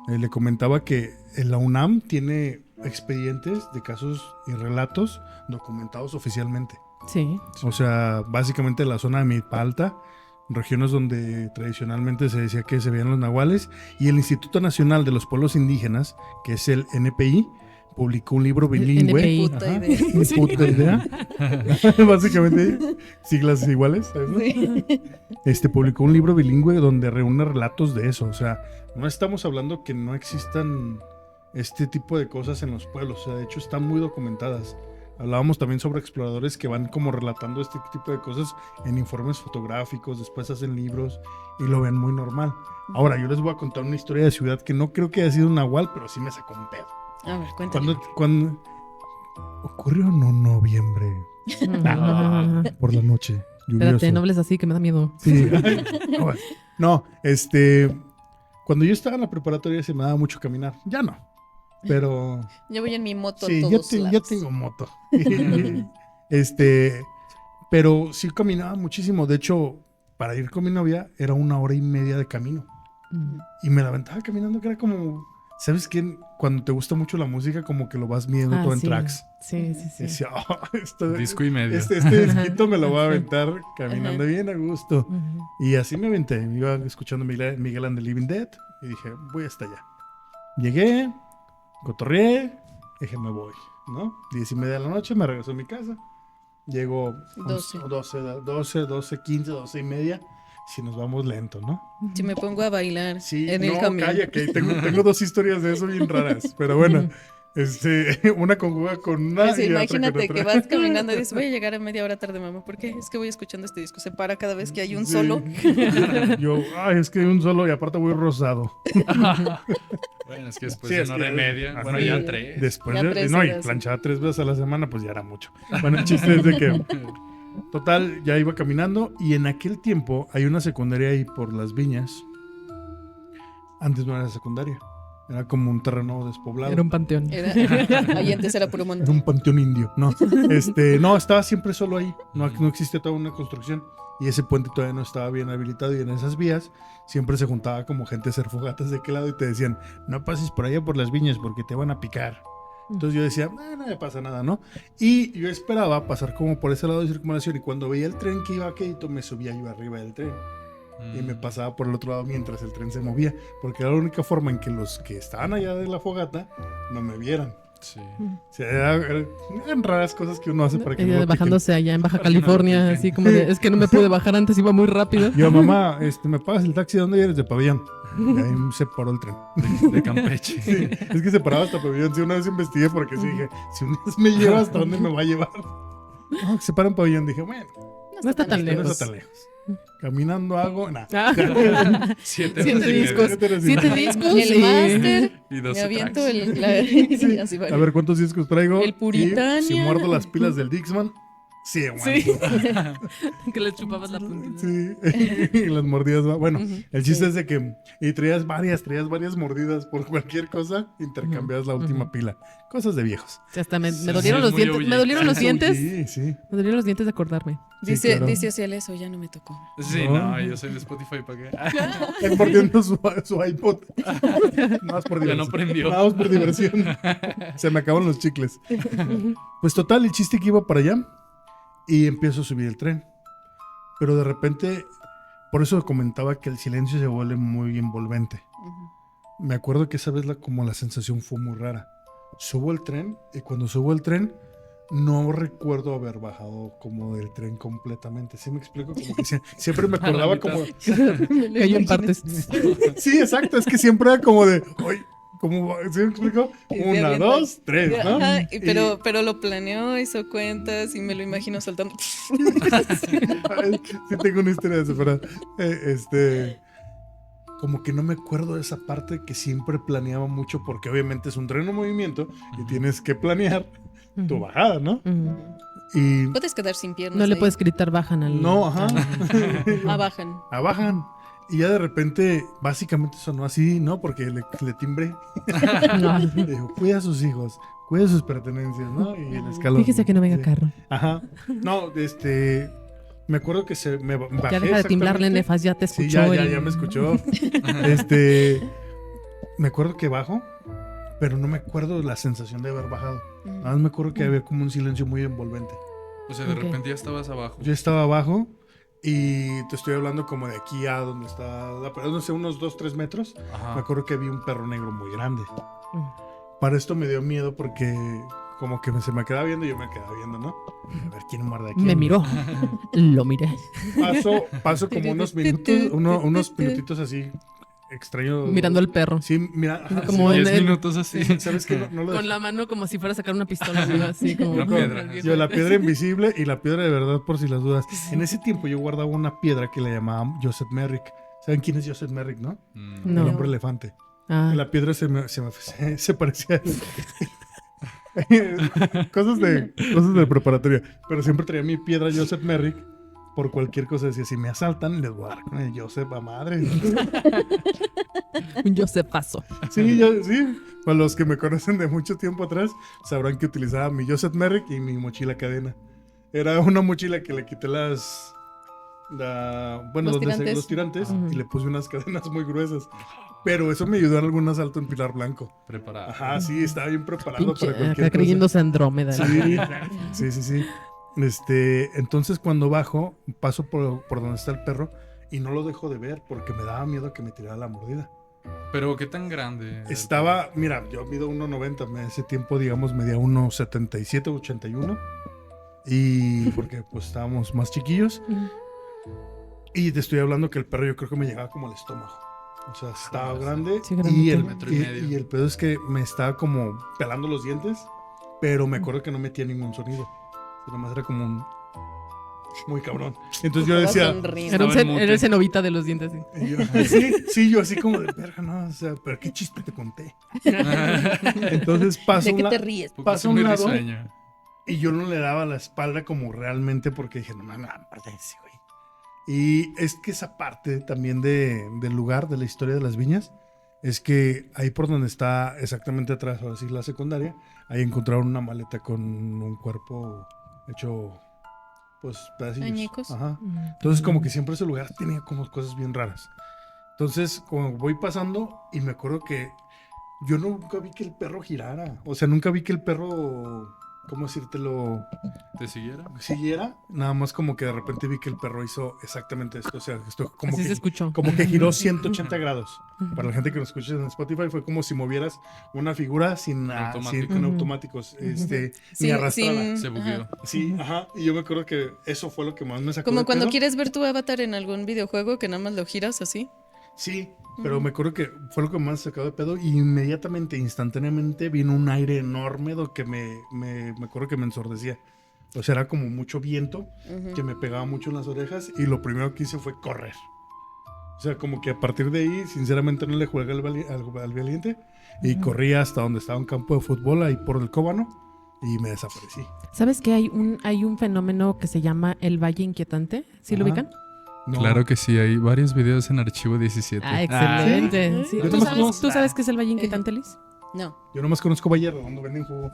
le comentaba que la UNAM tiene expedientes de casos y relatos documentados oficialmente. Sí. O sea, básicamente la zona de Milpa Alta, regiones donde tradicionalmente se decía que se veían los nahuales, y el Instituto Nacional de los Pueblos Indígenas, que es el NPI, publicó un libro bilingüe. NPI. Puta Ajá, idea. ni puta idea. Básicamente, siglas iguales. ¿Sabes? Publicó un libro bilingüe donde reúne relatos de eso. O sea, no estamos hablando que no existan este tipo de cosas en los pueblos. O sea, de hecho, están muy documentadas. Hablábamos también sobre exploradores que van como relatando este tipo de cosas en informes fotográficos, después hacen libros y lo ven muy normal. Ahora, yo les voy a contar una historia de ciudad que no creo que haya sido un nahual, pero sí me sacó un pedo. A ver, cuéntame. Cuando ocurrió en noviembre por la noche, lluvioso. Espérate, no hables así que me da miedo. Sí. No, Cuando yo estaba en la preparatoria se me daba mucho caminar. Ya no. Pero... Yo voy en mi moto sí, a todos ya lados. tengo moto. Pero sí caminaba muchísimo. De hecho, para ir con mi novia era 1 hora y media de camino. Y me la aventaba caminando, que era como... ¿Sabes qué? Cuando te gusta mucho la música, como que lo vas midiendo todo en tracks. Sí. Y decía, disco y medio. Este disquito me lo voy a aventar caminando bien a gusto. Y así me aventé. Me iba escuchando Miguel and the Living Dead. Y dije, voy hasta allá. Llegué, cotorreé, dije, me voy, ¿no? 10:30 de la noche, me regreso a mi casa. Llego 12, 15, 12:30. Si nos vamos lento, ¿no? Si me pongo a bailar sí, en el camión. Calla, que tengo 2 historias de eso bien raras. Pero bueno, una conjuga con una Sí, y imagínate otra con que otra. vas caminando y dices, voy a llegar a media hora tarde, mamá. ¿Por qué? Es que voy escuchando este disco. Se para cada vez que hay un Sí. solo. Yo, es que hay un solo y aparte voy rosado. Bueno, es que después Sí, de es 1 hora y que- media, ajá. bueno, ya 3. Después Ya de... 3 No, y horas. planchaba 3 veces a la semana, pues ya era mucho. Bueno, el chiste es de que... Total, ya iba caminando y en aquel tiempo hay una secundaria ahí por Las Viñas. Antes no era secundaria, era como un terreno despoblado. Era un panteón. Ahí antes era puro Era monte. un panteón indio, no. No, estaba siempre solo ahí, no existía toda una construcción y ese puente todavía no estaba bien habilitado y en esas vías siempre se juntaba como gente a hacer fogatas de aquel lado y te decían, no pases por allá por Las Viñas porque te van a picar. Entonces yo decía, no me pasa nada, ¿no? Y yo esperaba pasar como por ese lado de circunvalación y cuando veía el tren que iba a Quedito me subía yo arriba del tren y me pasaba por el otro lado mientras el tren se movía, porque era la única forma en que los que estaban allá de la fogata no me vieran. Sí. O sea, eran raras cosas que uno hace para que no Ella lo piquen. bajándose allá en Baja Para que no lo California, piquen. así como de, es que no me pude bajar antes, iba muy rápido. Yo, mamá, ¿me pagas el taxi? ¿De dónde eres? De Pabellón. Y ahí se paró el tren. De Campeche. Sí, es que se paraba hasta Pabellón. Sí, una vez investigué porque sí dije, si una vez me lleva, ¿hasta dónde me va a llevar? No, que se para en Pabellón. Dije, bueno, No está tan no lejos. está tan lejos. Caminando hago, nada. Ah. 7 7 discos. 7 discos. El y- máster. Y 12 Me aviento tracks. sí, así va. A ver cuántos discos traigo. El Puritania. Y si muerdo las pilas del Dixman, sí, aguanto. Sí. Que le chupabas la puntita. Sí, y las mordidas. Bueno, el chiste es de que y traías varias mordidas por cualquier cosa, intercambiabas la última pila. Cosas de viejos. Sí, hasta me Sí, dolieron es los muy dientes. oye. Me dolieron los dientes. Sí, sí. Me dolieron los dientes de acordarme. Dice, claro. dice Ociel, eso ya no me tocó. Sí, No. no, yo soy de Spotify, ¿para qué? Él mordiendo su iPod. Nada más por Ya diversión. no prendió. Nada más por diversión. Se me acaban los chicles. Pues total, el chiste que iba para allá y empiezo a subir el tren. Pero de repente, por eso comentaba que el silencio se vuelve muy envolvente. Me acuerdo que esa vez como la sensación fue muy rara. Subo el tren y cuando subo el tren no recuerdo haber bajado como del tren completamente. ¿Sí me explico? Como que siempre me A la acordaba mitad. como... Cayó en partes. Sí, exacto. Es que siempre era como de... "Ay, ¿cómo va?". ¿Sí me explico? Y se 1, avienta. 2, 3, ¿no? Ajá, Y- pero lo planeó, hizo cuentas y me lo imagino saltando. Ay, sí tengo una historia de eso, pero como que no me acuerdo de esa parte que siempre planeaba mucho porque obviamente es un tren en movimiento y tienes que planear tu bajada, ¿no? Y Puedes quedar sin piernas. No le ahí. puedes gritar bajan al. no, ajá. Bajan. Bajan. Y ya de repente, básicamente sonó así, ¿no? Porque le timbré. No. Le dijo, cuida a sus hijos, cuida sus pertenencias, ¿no? Y el escalón. Fíjese que no venga Sí. carro. Ajá. No, me acuerdo que me bajé. Ya deja de timblarle, exactamente. Nefas, ya te escuchó. Sí, ya me escuchó. Me acuerdo que bajo, pero no me acuerdo de la sensación de haber bajado. Nada más me acuerdo que había como un silencio muy envolvente. O sea, de Ok. repente ya estabas abajo. Yo estaba abajo y te estoy hablando como de aquí a donde está, no sé, unos 2-3 metros. Me Ajá. acuerdo que vi un perro negro muy grande. Para esto me dio miedo porque como que se me quedaba viendo y yo me quedaba viendo, ¿no? A ver quién muerde aquí. Me miró. Lo miré. Paso como unos minutitos así extraño. Mirando al perro. Sí, mira. ajá, Como sí. en 10 el- minutos así. Sí, ¿sabes qué? No lo Con la mano como si fuera a sacar una pistola, ¿no? Así como. Una piedra. Yo, la piedra invisible y la piedra de verdad, por si las dudas. En ese tiempo yo guardaba una piedra que le llamaban Joseph Merrick. ¿Saben quién es Joseph Merrick, no? No. El hombre elefante. Ah. La piedra se parecía a cosas de preparatoria. Pero siempre traía mi piedra Joseph Merrick. Por cualquier cosa decía, si me asaltan, les voy a dar con el Joseph a madre. Un Josepazo. Sí, para los que me conocen de mucho tiempo atrás, sabrán que utilizaba mi Joseph Merrick y mi mochila cadena. Era una mochila que le quité los tirantes y le puse unas cadenas muy gruesas. Pero eso me ayudó en algún asalto en Pilar Blanco. Preparado. Ajá, sí, estaba bien preparado Pinche, para cualquier acá cosa. creyéndose Andrómeda. Sí. Entonces cuando bajo, paso por donde está el perro y no lo dejo de ver porque me daba miedo que me tirara la mordida. Pero qué tan grande. Estaba, mira, yo mido 1.90, en ese tiempo, digamos, medía 1.77, 81. Y porque pues estábamos más chiquillos. Y te estoy hablando que el perro yo creo que me llegaba como al estómago. O sea, estaba grande. Sí, y metro y medio. y el pedo es que me estaba como pelando los dientes. Pero me acuerdo que no metía ningún sonido. Nada más era como un... Muy cabrón. Entonces yo decía... Era el cenovita de los dientes. Sí, yo así como de verga, no, o sea, pero qué chiste te conté. Entonces paso ¿De qué te ríes? Paso a un lado y yo no le daba la espalda como realmente porque dije, no, ese güey. Y es que esa parte también del lugar, de la historia de las viñas, es que ahí por donde está exactamente atrás, ahora sí, la secundaria, ahí encontraron una maleta con un cuerpo hecho... pues pedacillos. Añicos. Ajá. Entonces como que siempre ese lugar tenía como cosas bien raras. Entonces como voy pasando y me acuerdo que yo nunca vi que el perro girara. O sea, nunca vi que el perro, ¿cómo decírtelo? ¿Te siguiera? Siguiera. Nada más como que de repente vi que el perro hizo exactamente esto. O sea, esto como Así que se escuchó. como que giró 180 grados. Para la gente que nos escucha en Spotify fue como si movieras una figura sin con automáticos, ni arrastrada. Se bugueó. Sí, ajá. Y yo me acuerdo que eso fue lo que más me sacó. Como de cuando pedo. quieres ver tu avatar en algún videojuego que nada más lo giras así. Sí, pero me acuerdo que fue lo que más me sacó de pedo. Y inmediatamente, instantáneamente, vino un aire enorme que me acuerdo que me ensordecía. O sea, era como mucho viento que me pegaba mucho en las orejas. Y lo primero que hice fue correr. O sea, como que a partir de ahí, sinceramente, no le jugué al valiente. Y corrí hasta donde estaba un campo de fútbol, ahí por el Cóbano. Y me desaparecí. ¿Sabes que hay un fenómeno que se llama el Valle Inquietante? ¿Sí lo ubican? No. Claro que sí, hay varios videos en Archivo 17. Ah, excelente. ¿sí? Sí. ¿Tú sabes qué es el Valle Inquietante, Liz? No. Yo nomás conozco Vallarta, donde venden jugo.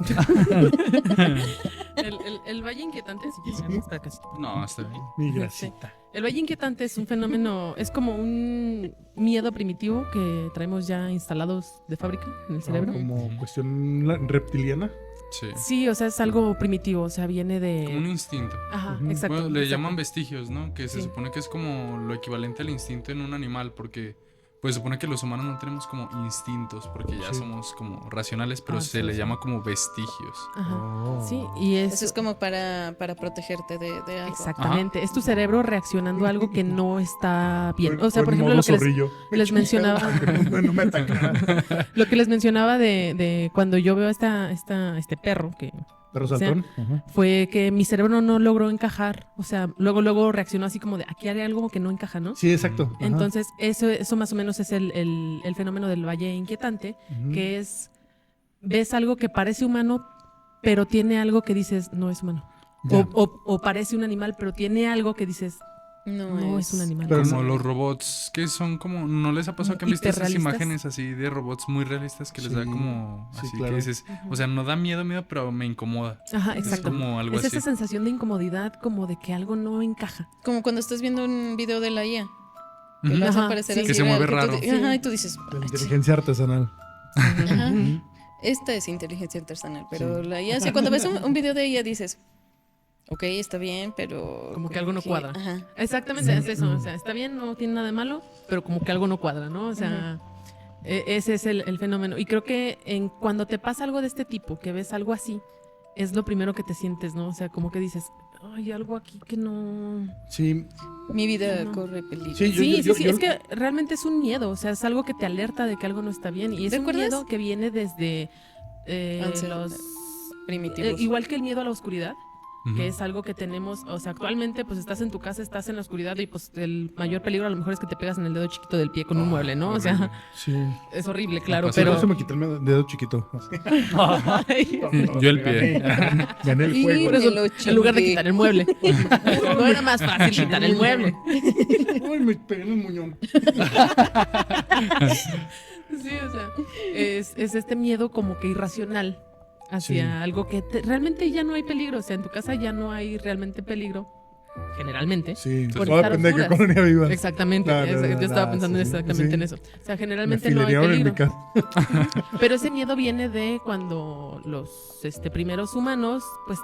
El Valle Inquietante, si quieres, está casi. No, está bien. Mi grasita. El Valle Inquietante es un fenómeno, es como un miedo primitivo que traemos ya instalados de fábrica en el cerebro. Como cuestión reptiliana. Sí. Sí, o sea, es algo primitivo, o sea, viene de... Como un instinto. Ajá, exacto. Bueno, le exacto. llaman vestigios, ¿no? Que se Sí. supone que es como lo equivalente al instinto en un animal, porque pues supone que los humanos no tenemos como instintos, porque ya somos como racionales, pero se le llama como vestigios. Ajá. Oh. Sí, y Eso es como para protegerte de algo. Exactamente, es tu cerebro reaccionando a algo que no está bien. O sea, Con por ejemplo, modo lo que zorrillo. les mencionaba, No me atacan. lo que les mencionaba de cuando yo veo este perro que Perro saltón. Ajá. fue que mi cerebro no logró encajar, o sea, luego reaccionó así como de aquí hay algo que no encaja, ¿no? Sí, exacto. Ajá. Entonces, eso más o menos es el fenómeno del valle inquietante, que es, ves algo que parece humano, pero tiene algo que dices, no es humano. Ya. O parece un animal, pero tiene algo que dices, No es un animal. Pero Como no- los robots, que son como... ¿No les ha pasado que han visto esas hiperrealistas. imágenes así de robots muy realistas que les da Sí, como... sí, así claro. que dices... O sea, no da miedo, pero me incomoda. Ajá, Es exacto. como algo Es así. esa sensación de incomodidad, como de que algo no encaja. Como cuando estás viendo un video de la IA. Que Ujú. lo hace Ajá, parecer sí. así. Que se mueve real, raro. Ajá, y tú dices... La "Ay, inteligencia artesanal. ajá, esta es inteligencia artesanal, pero la IA, sí, cuando ves un video de ella dices, ok, está bien, pero... Como que algo no cuadra. Ajá. Exactamente, es eso. O sea, está bien, no tiene nada de malo, pero como que algo no cuadra, ¿no? O sea, ese es el fenómeno. Y creo que cuando te pasa algo de este tipo, que ves algo así, es lo primero que te sientes, ¿no? O sea, como que dices, ay, algo aquí que no... Sí, Mi vida No. corre peligro. Sí, Sí, yo- es que realmente es un miedo, o sea, es algo que te alerta de que algo no está bien. Y es un ¿Recuerdas? miedo que viene desde Ancestral- los... primitivos. igual que el miedo a la oscuridad, que es algo que tenemos, o sea, actualmente pues estás en tu casa, estás en la oscuridad y pues el mayor peligro a lo mejor es que te pegas en el dedo chiquito del pie con un mueble, ¿no? O sea, es horrible, claro, pero... se me quitó el dedo chiquito. Yo el pie. Gané el juego. Por eso, en lugar de quitar el mueble. No era más fácil quitar el mueble. Uy, me pegué en el muñón. Sí, o sea, es este miedo como que irracional hacia algo que realmente ya no hay peligro. O sea, en tu casa ya no hay realmente peligro, generalmente. Sí, por todo depende de qué colonia vivas. Exactamente, yo estaba pensando exactamente en eso. O sea, generalmente no hay en mi peligro. casa. Pero ese miedo viene de cuando los primeros humanos, pues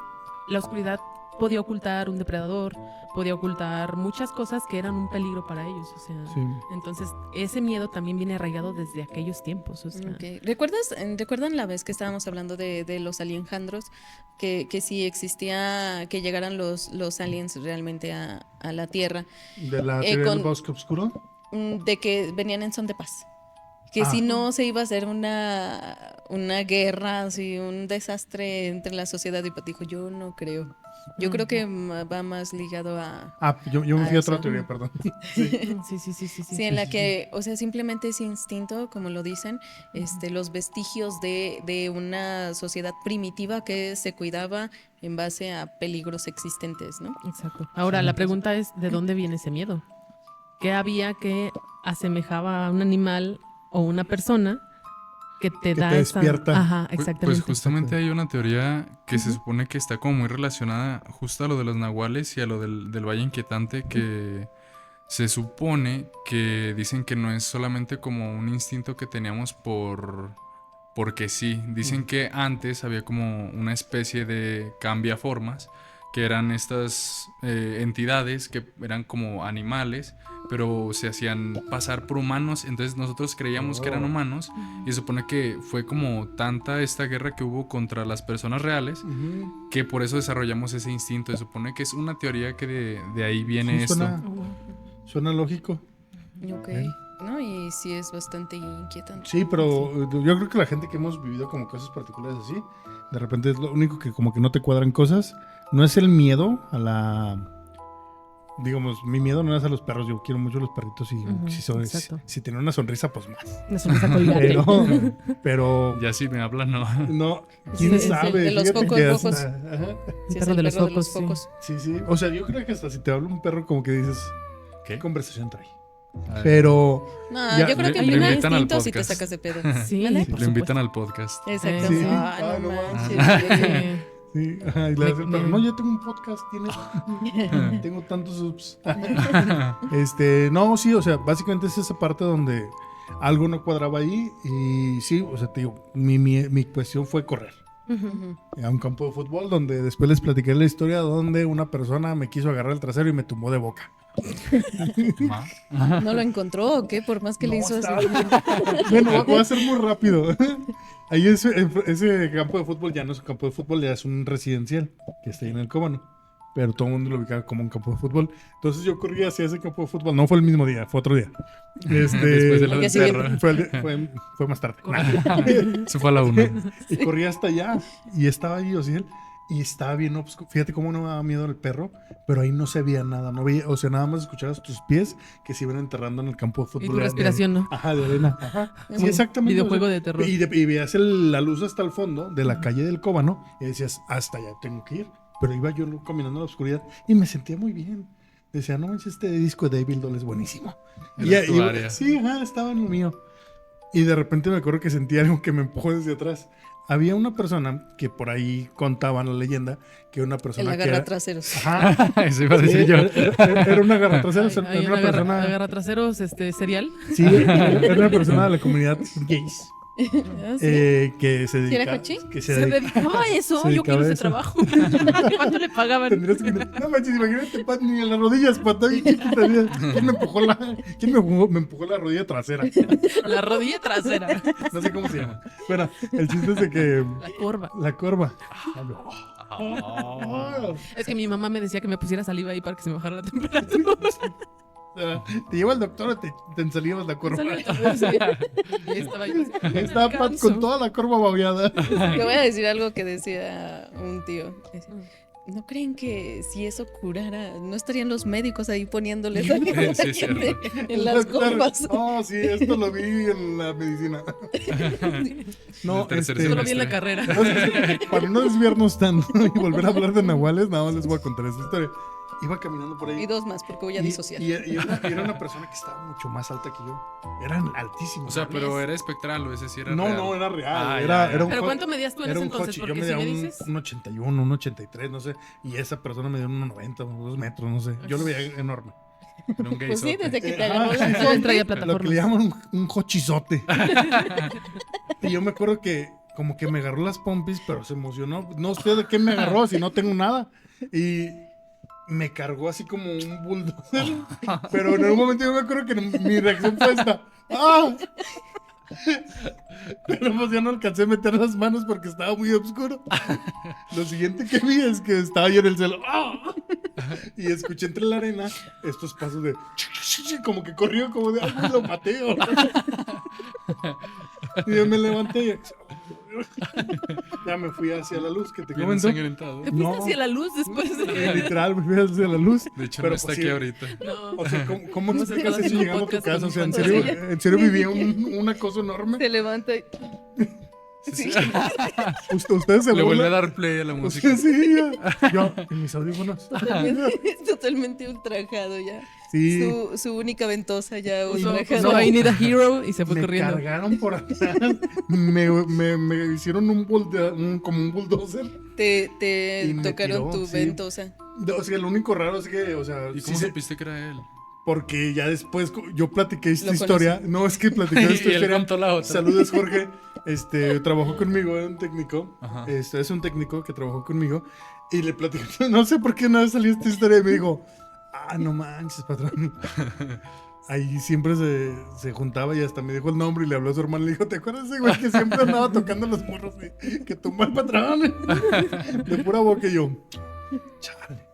la oscuridad podía ocultar un depredador, podía ocultar muchas cosas que eran un peligro para ellos, o sea, entonces ese miedo también viene arraigado desde aquellos tiempos, o sea. Okay. ¿Recuerdan la vez que estábamos hablando de los alienjandros? Que si existía, que llegaran los aliens realmente a la Tierra. ¿De la teoría del bosque oscuro? De que venían en son de paz. Que si no se iba a hacer una guerra, así, un desastre entre la sociedad. Y dijo, yo no creo. Yo creo que va más ligado a... yo me fui a otra teoría, perdón. Sí, en la que, o sea, simplemente ese instinto, como lo dicen, los vestigios de una sociedad primitiva que se cuidaba en base a peligros existentes, ¿no? Exacto. Ahora, la pregunta es, ¿de dónde viene ese miedo? ¿Qué había que asemejaba a un animal o una persona que te despierta? Ajá, exactamente. Pues justamente hay una teoría que se supone que está como muy relacionada justo a lo de los nahuales y a lo del Valle Inquietante, que se supone que dicen que no es solamente como un instinto que teníamos porque sí. Dicen que antes había como una especie de cambiaformas, que eran estas entidades que eran como animales, pero se hacían pasar por humanos, entonces nosotros creíamos que eran humanos, y se supone que fue como tanta esta guerra que hubo contra las personas reales, que por eso desarrollamos ese instinto. Se supone que es una teoría que de ahí viene esto. Suena lógico. Ok. No, y sí es bastante inquietante. Sí, pero yo creo que la gente que hemos vivido como cosas particulares así, de repente es lo único que como que no te cuadran cosas. No es el miedo a la... Digamos, mi miedo no es a los perros. Yo quiero mucho a los perritos y si tienen una sonrisa, pues más. Una sonrisa colgante. Pero... Ya si me hablan, no. No, quién sabe. De los focos rojos. Sí, el perro de los focos. Sí. O sea, yo creo que hasta si te habla un perro como que dices, ¿qué conversación trae? Pero... No, yo creo que el primer instinto si te sacas de pedo. Sí, lo invitan al podcast. Exacto. Sí. No manches. Sí, y le hace el perro, no, yo tengo un podcast, tengo tantos subs. No, sí, o sea, básicamente es esa parte donde algo no cuadraba ahí. Y sí, o sea, te digo, mi cuestión fue correr a un campo de fútbol, donde después les platiqué la historia donde una persona me quiso agarrar el trasero y me tumbó de boca. ¿No lo encontró o qué? Por más que le hizo así. Bueno, voy a ser muy rápido. Ahí ese campo de fútbol ya no es un campo de fútbol, ya es un residencial que está ahí en el Cóbano. Pero todo el mundo lo ubicaba como un campo de fútbol. Entonces yo corrí hacia ese campo de fútbol. No fue el mismo día, fue otro día. Después de lo del perro. Fue más tarde. Se fue a la 1. Y corrí hasta allá. Y estaba ahí, Osiel. Y estaba bien obscuro. Fíjate cómo no me daba miedo el perro, pero ahí no se veía nada. No veía, o sea, nada más escuchabas tus pies que se iban enterrando en el campo de fútbol. Y tu respiración, ¿no? Ajá, de arena. Ajá. Sí, exactamente. Videojuego de terror. Y veías la luz hasta el fondo de la calle del Cóbano y decías, hasta allá tengo que ir. Pero iba yo caminando en la oscuridad y me sentía muy bien. Decía, no manches, este disco de David Doll es buenísimo. Sí, estaba en lo mío. Y de repente me acuerdo que sentí algo que me empujó desde atrás. Había una persona que por ahí contaban la leyenda que una persona el agarratraseros. Ajá. Eso iba a decir yo. Era una agarratraseros. Hay una persona... ¿Agarratraseros serial? Sí, era una persona de la comunidad gays. Que se dedicaba. Se dedicaba a eso. Yo quiero ese trabajo. ¿Cuánto le pagaban? No manches, imagínate, ni en las rodillas, pata. ¿Quién me empujó la rodilla trasera? La rodilla trasera. No sé cómo se llama. Bueno, el chiste es de que... La corva. Es que mi mamá me decía que me pusiera saliva ahí para que se me bajara la temperatura. Te lleva el doctor o te ensalivas la corva. Estaba Pat con toda la corva babeada. Te voy a decir algo que decía un tío. ¿no creen que si eso curara, no estarían los médicos ahí poniéndoles algo Sí, cierto. en las copas? Oh, sí, esto lo vi en la medicina. No, Yo lo vi en la carrera. Para no desviarnos tanto y volver a hablar de nahuales, nada más les voy a contar esta historia. Iba caminando por ahí. Y dos más, porque voy a disociar. Y era una persona que estaba mucho más alta que yo. Eran altísimos. O sea, pero era espectral o ese sí era no, real. No, era real. Ah, era un ¿Pero cuánto medías tú en ese entonces? Yo Porque medía si me dices... un 81, un 83, no sé. Y esa persona medía un 90, unos 2 metros, no sé. Yo lo veía enorme. Era un Pues sí, gaysote. desde que te agarró la Yo pompa. traía Lo que plataformas. le llaman un jochizote. Y yo me acuerdo que como que me agarró las pompis, pero se emocionó. No sé de qué me agarró, si no tengo nada. Y me cargó así como un bulldozer. Pero en un momento yo me acuerdo que mi reacción fue esta. ¡Ah! Pero pues ya no alcancé a meter las manos porque estaba muy oscuro. Lo siguiente que vi es que estaba yo en el cielo. ¡Ah! Y escuché entre la arena estos pasos de como que corrió, como de algo lo maté. Y yo me levanté y ya me fui hacia la luz que te Bien comento. ensangrentado. ¿Te fuiste No. hacia la luz después de...? Literal, me fui hacia la luz. De hecho, Pero no está pues, aquí sí. ahorita. No. O sea, ¿cómo Hemos explicas estado eso haciendo llegando a tu podcast casa? con O sea, fantasía. ¿en serio vivía un acoso enorme? Se levanta y... Sí. Ustedes se Le vuelve a burlan. dar play a la música. Ustedes sí, yo en mis audífonos. Totalmente ultrajado ya. Sí. Su única ventosa ya Puso ultrajada. I Need a Hero y se fue Me corriendo. cargaron por atrás. me hicieron como un bulldozer. Te Y me tocaron tiró, tu sí. ventosa. O sea, lo único raro es que, o sea, ¿Y sí cómo se- supiste que era él? porque ya después yo platiqué esta Lo historia. No, es que platiqué esta Y él historia. contó la otra. Saludos, Jorge. Trabajó conmigo, era un técnico. Ajá. Es un técnico que trabajó conmigo. Y le platiqué, no sé por qué una vez salió esta historia y me dijo, no manches, patrón. Ahí siempre se juntaba y hasta me dijo el nombre y le habló a su hermano. Le dijo, ¿te acuerdas de ese güey que siempre andaba tocando los morros que tumbó al patrón? De pura boca y yo, chale.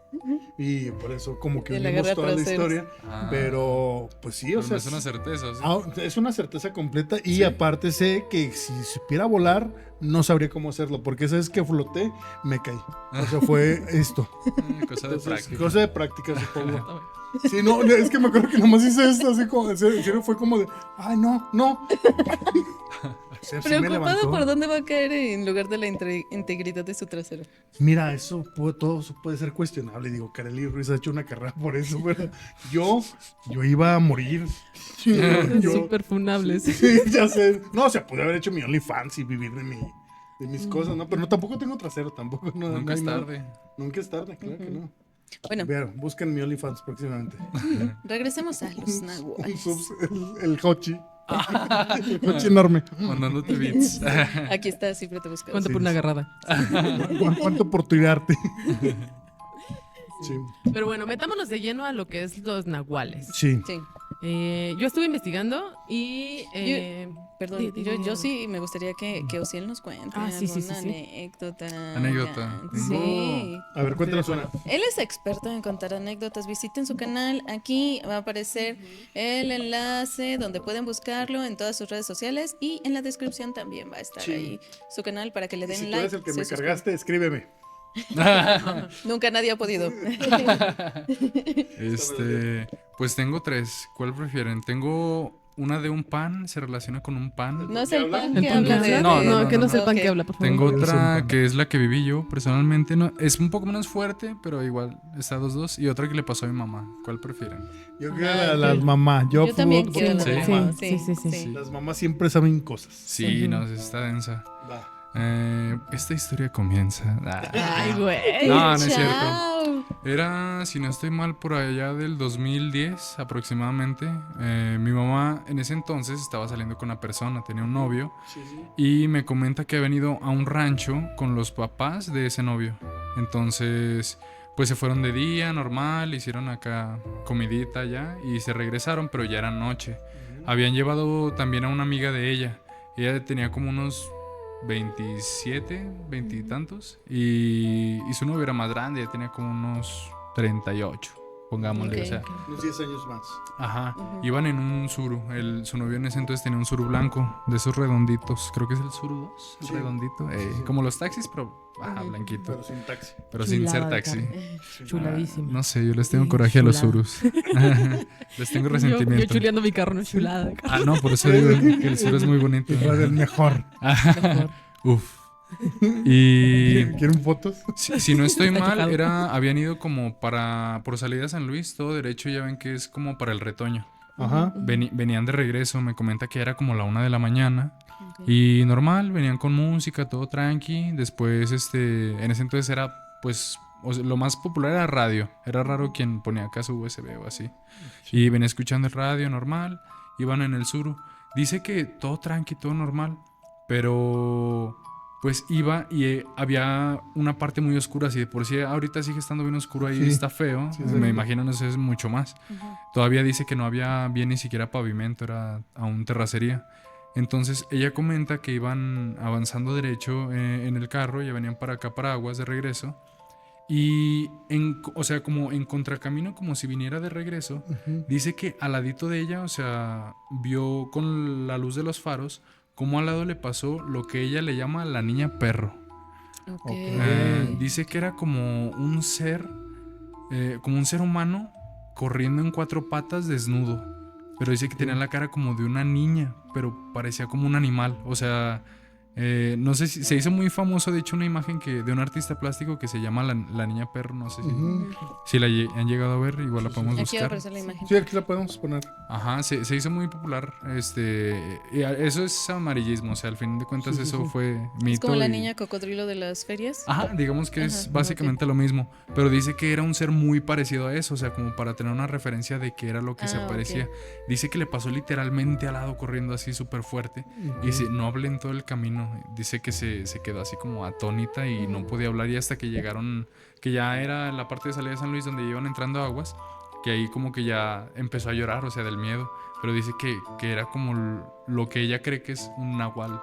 Y por eso como que Y le unimos agarra toda la traseros. historia. Ah. Pero, pues sí, o Pero sea... no es una certeza. ¿sí? Es una certeza completa y Sí. aparte sé que si supiera volar no sabría cómo hacerlo porque sabes que floté, me caí. O sea, fue esto. Cosa de Entonces, práctica. cosa de práctica, supongo. Sí, no, es que me acuerdo que nomás hice esto así como, en serio fue como de, ay, no. O sea, sí me Preocupado levantó. por dónde va a caer en lugar de la integridad de su trasero. Mira, todo eso puede ser cuestionable. Digo, Kareli Ruiz ha hecho una carrera por eso, pero yo iba a morir. Yo- Súper funables. Sí, ya sé. No, o sea, pude haber hecho mi OnlyFans y vivir de mis cosas, ¿no? Pero no, tampoco tengo trasero, tampoco. No, Nunca no hay es nada. tarde. Nunca es tarde, claro que no. Bueno, Vean, busquen mi OnlyFans próximamente. regresemos a los Un nahuales. subs, el Hochi. El Hochi enorme. Mandándote beats. Aquí está, siempre te buscamos. ¿Cuánto Sí, por una sí. agarrada? ¿Cuánto por tirarte? Sí. Pero bueno, metámonos de lleno a lo que es los nahuales. Sí. Sí, Yo estuve investigando y... perdón. Di- Yo sí me gustaría que Ociel nos cuente Sí, sí, alguna sí. anécdota. Anécdota. Sí. A ver, cuéntanos una. Él es experto en contar anécdotas. Visiten su canal. Aquí va a aparecer el enlace donde pueden buscarlo en todas sus redes sociales y en la descripción también va a estar Sí. ahí su canal para que le Y den si tú like. eres el que se me suscriban. cargaste, escríbeme. Nunca nadie ha podido. Pues tengo 3. ¿Cuál prefieren? Tengo una de un pan, se relaciona con un pan. No es ¿Qué el habla? pan ¿El que pan que habla de... habla? No, No, no, que no no, es el pan Ok. que habla, por favor. Tengo Es un otra pan. que es la que viví yo personalmente. No, es un poco menos fuerte, pero igual está 2-2. Y otra que le pasó a mi mamá. ¿Cuál prefieren? Yo quiero Ah, las ok. mamás. Yo también voto quiero por la Sí. mamá. sí, Sí. Las mamás siempre saben cosas. Sí, Ujú. no, está densa. Va. Esta historia comienza. Ay, güey. No, no es Chao. cierto. Era, si no estoy mal, por allá del 2010 aproximadamente. Mi mamá en ese entonces estaba saliendo con una persona, tenía un novio. Sí, sí. Y me comenta que ha venido a un rancho con los papás de ese novio. Entonces, pues se fueron de día, normal, hicieron acá comidita ya y se regresaron, pero ya era noche. Habían llevado también a una amiga de ella. Ella tenía como unos 27, 20 y tantos. Y su novio era más grande, ya tenía como unos 38. pongámosle, o sea. Unos 10 años más. Ajá, iban en un Tsuru, su novio en ese entonces tenía un Tsuru blanco, de esos redonditos, creo que es el Tsuru 2, el redondito, como los taxis, pero blanquito. Pero sin taxi. Pero sin ser taxi. Chuladísimo. No sé, yo les tengo coraje a los Tsurus. Les tengo resentimiento. Yo chuleando mi carro, no chulada. No, por eso digo que el Tsuru es muy bonito. Es el mejor. Uf. Y ¿Quieren fotos? si no estoy mal, habían ido como por salida a San Luis, todo derecho, ya ven que es como para el Retoño. Ajá. Venían de regreso, me comenta que era como la 1 de la mañana. Y normal, venían con música, todo tranqui. Después, en ese entonces era, pues, lo más popular era radio. Era raro quien ponía acá su USB o así. Y venía escuchando el radio normal, iban en el Tsuru. Dice que todo tranqui, todo normal, pero pues iba y había una parte muy oscura, así de por sí ahorita sigue estando bien oscuro ahí, está feo, me imagino no sé, es mucho más. Todavía dice que no había bien ni siquiera pavimento, era aún terracería. Entonces ella comenta que iban avanzando derecho en el carro, ya venían para acá, para Aguas, de regreso. Y, o sea, como en contracamino, como si viniera de regreso, dice que al ladito de ella, o sea, vio con la luz de los faros cómo al lado le pasó lo que ella le llama la niña perro. Dice que era como un ser humano corriendo en 4 patas desnudo. Pero dice que tenía la cara como de una niña, pero parecía como un animal. O sea, no sé si se hizo muy famoso, de hecho, una imagen de un artista plástico que se llama la niña perro. No sé si la han llegado a ver, igual la podemos buscar. Aquí la imagen. Sí, aquí la podemos poner. Ajá, se hizo muy popular. Eso es amarillismo, o sea, al fin de cuentas eso fue mito. Es como la niña cocodrilo de las ferias. Ajá, digamos que es básicamente lo mismo. Pero dice que era un ser muy parecido a eso, o sea, como para tener una referencia de qué era lo que se parecía. Dice que le pasó literalmente al lado corriendo así súper fuerte. Y dice, no hablé en todo el camino. Dice que se quedó así como atónita y no podía hablar, y hasta que llegaron, que ya era la parte de salida de San Luis donde iban entrando Aguas, que ahí como que ya empezó a llorar, o sea, del miedo. Pero dice que era como lo que ella cree que es un nahual.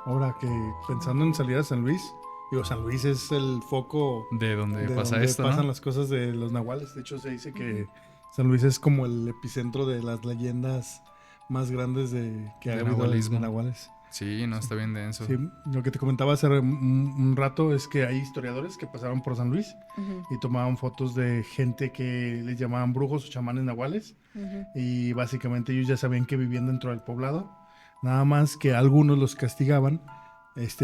Ahora que pensando en salida a San Luis, San Luis es el foco de donde pasa donde esto, pasan, ¿no? Las cosas de los nahuales. De hecho, se dice que San Luis es como el epicentro de las leyendas más grandes que ha habido de nahuales. Sí, no, está bien denso. Sí, lo que te comentaba hace un rato es que hay historiadores que pasaron por San Luis y tomaban fotos de gente que les llamaban brujos o chamanes nahuales, y básicamente ellos ya sabían que vivían dentro del poblado, nada más que algunos los castigaban,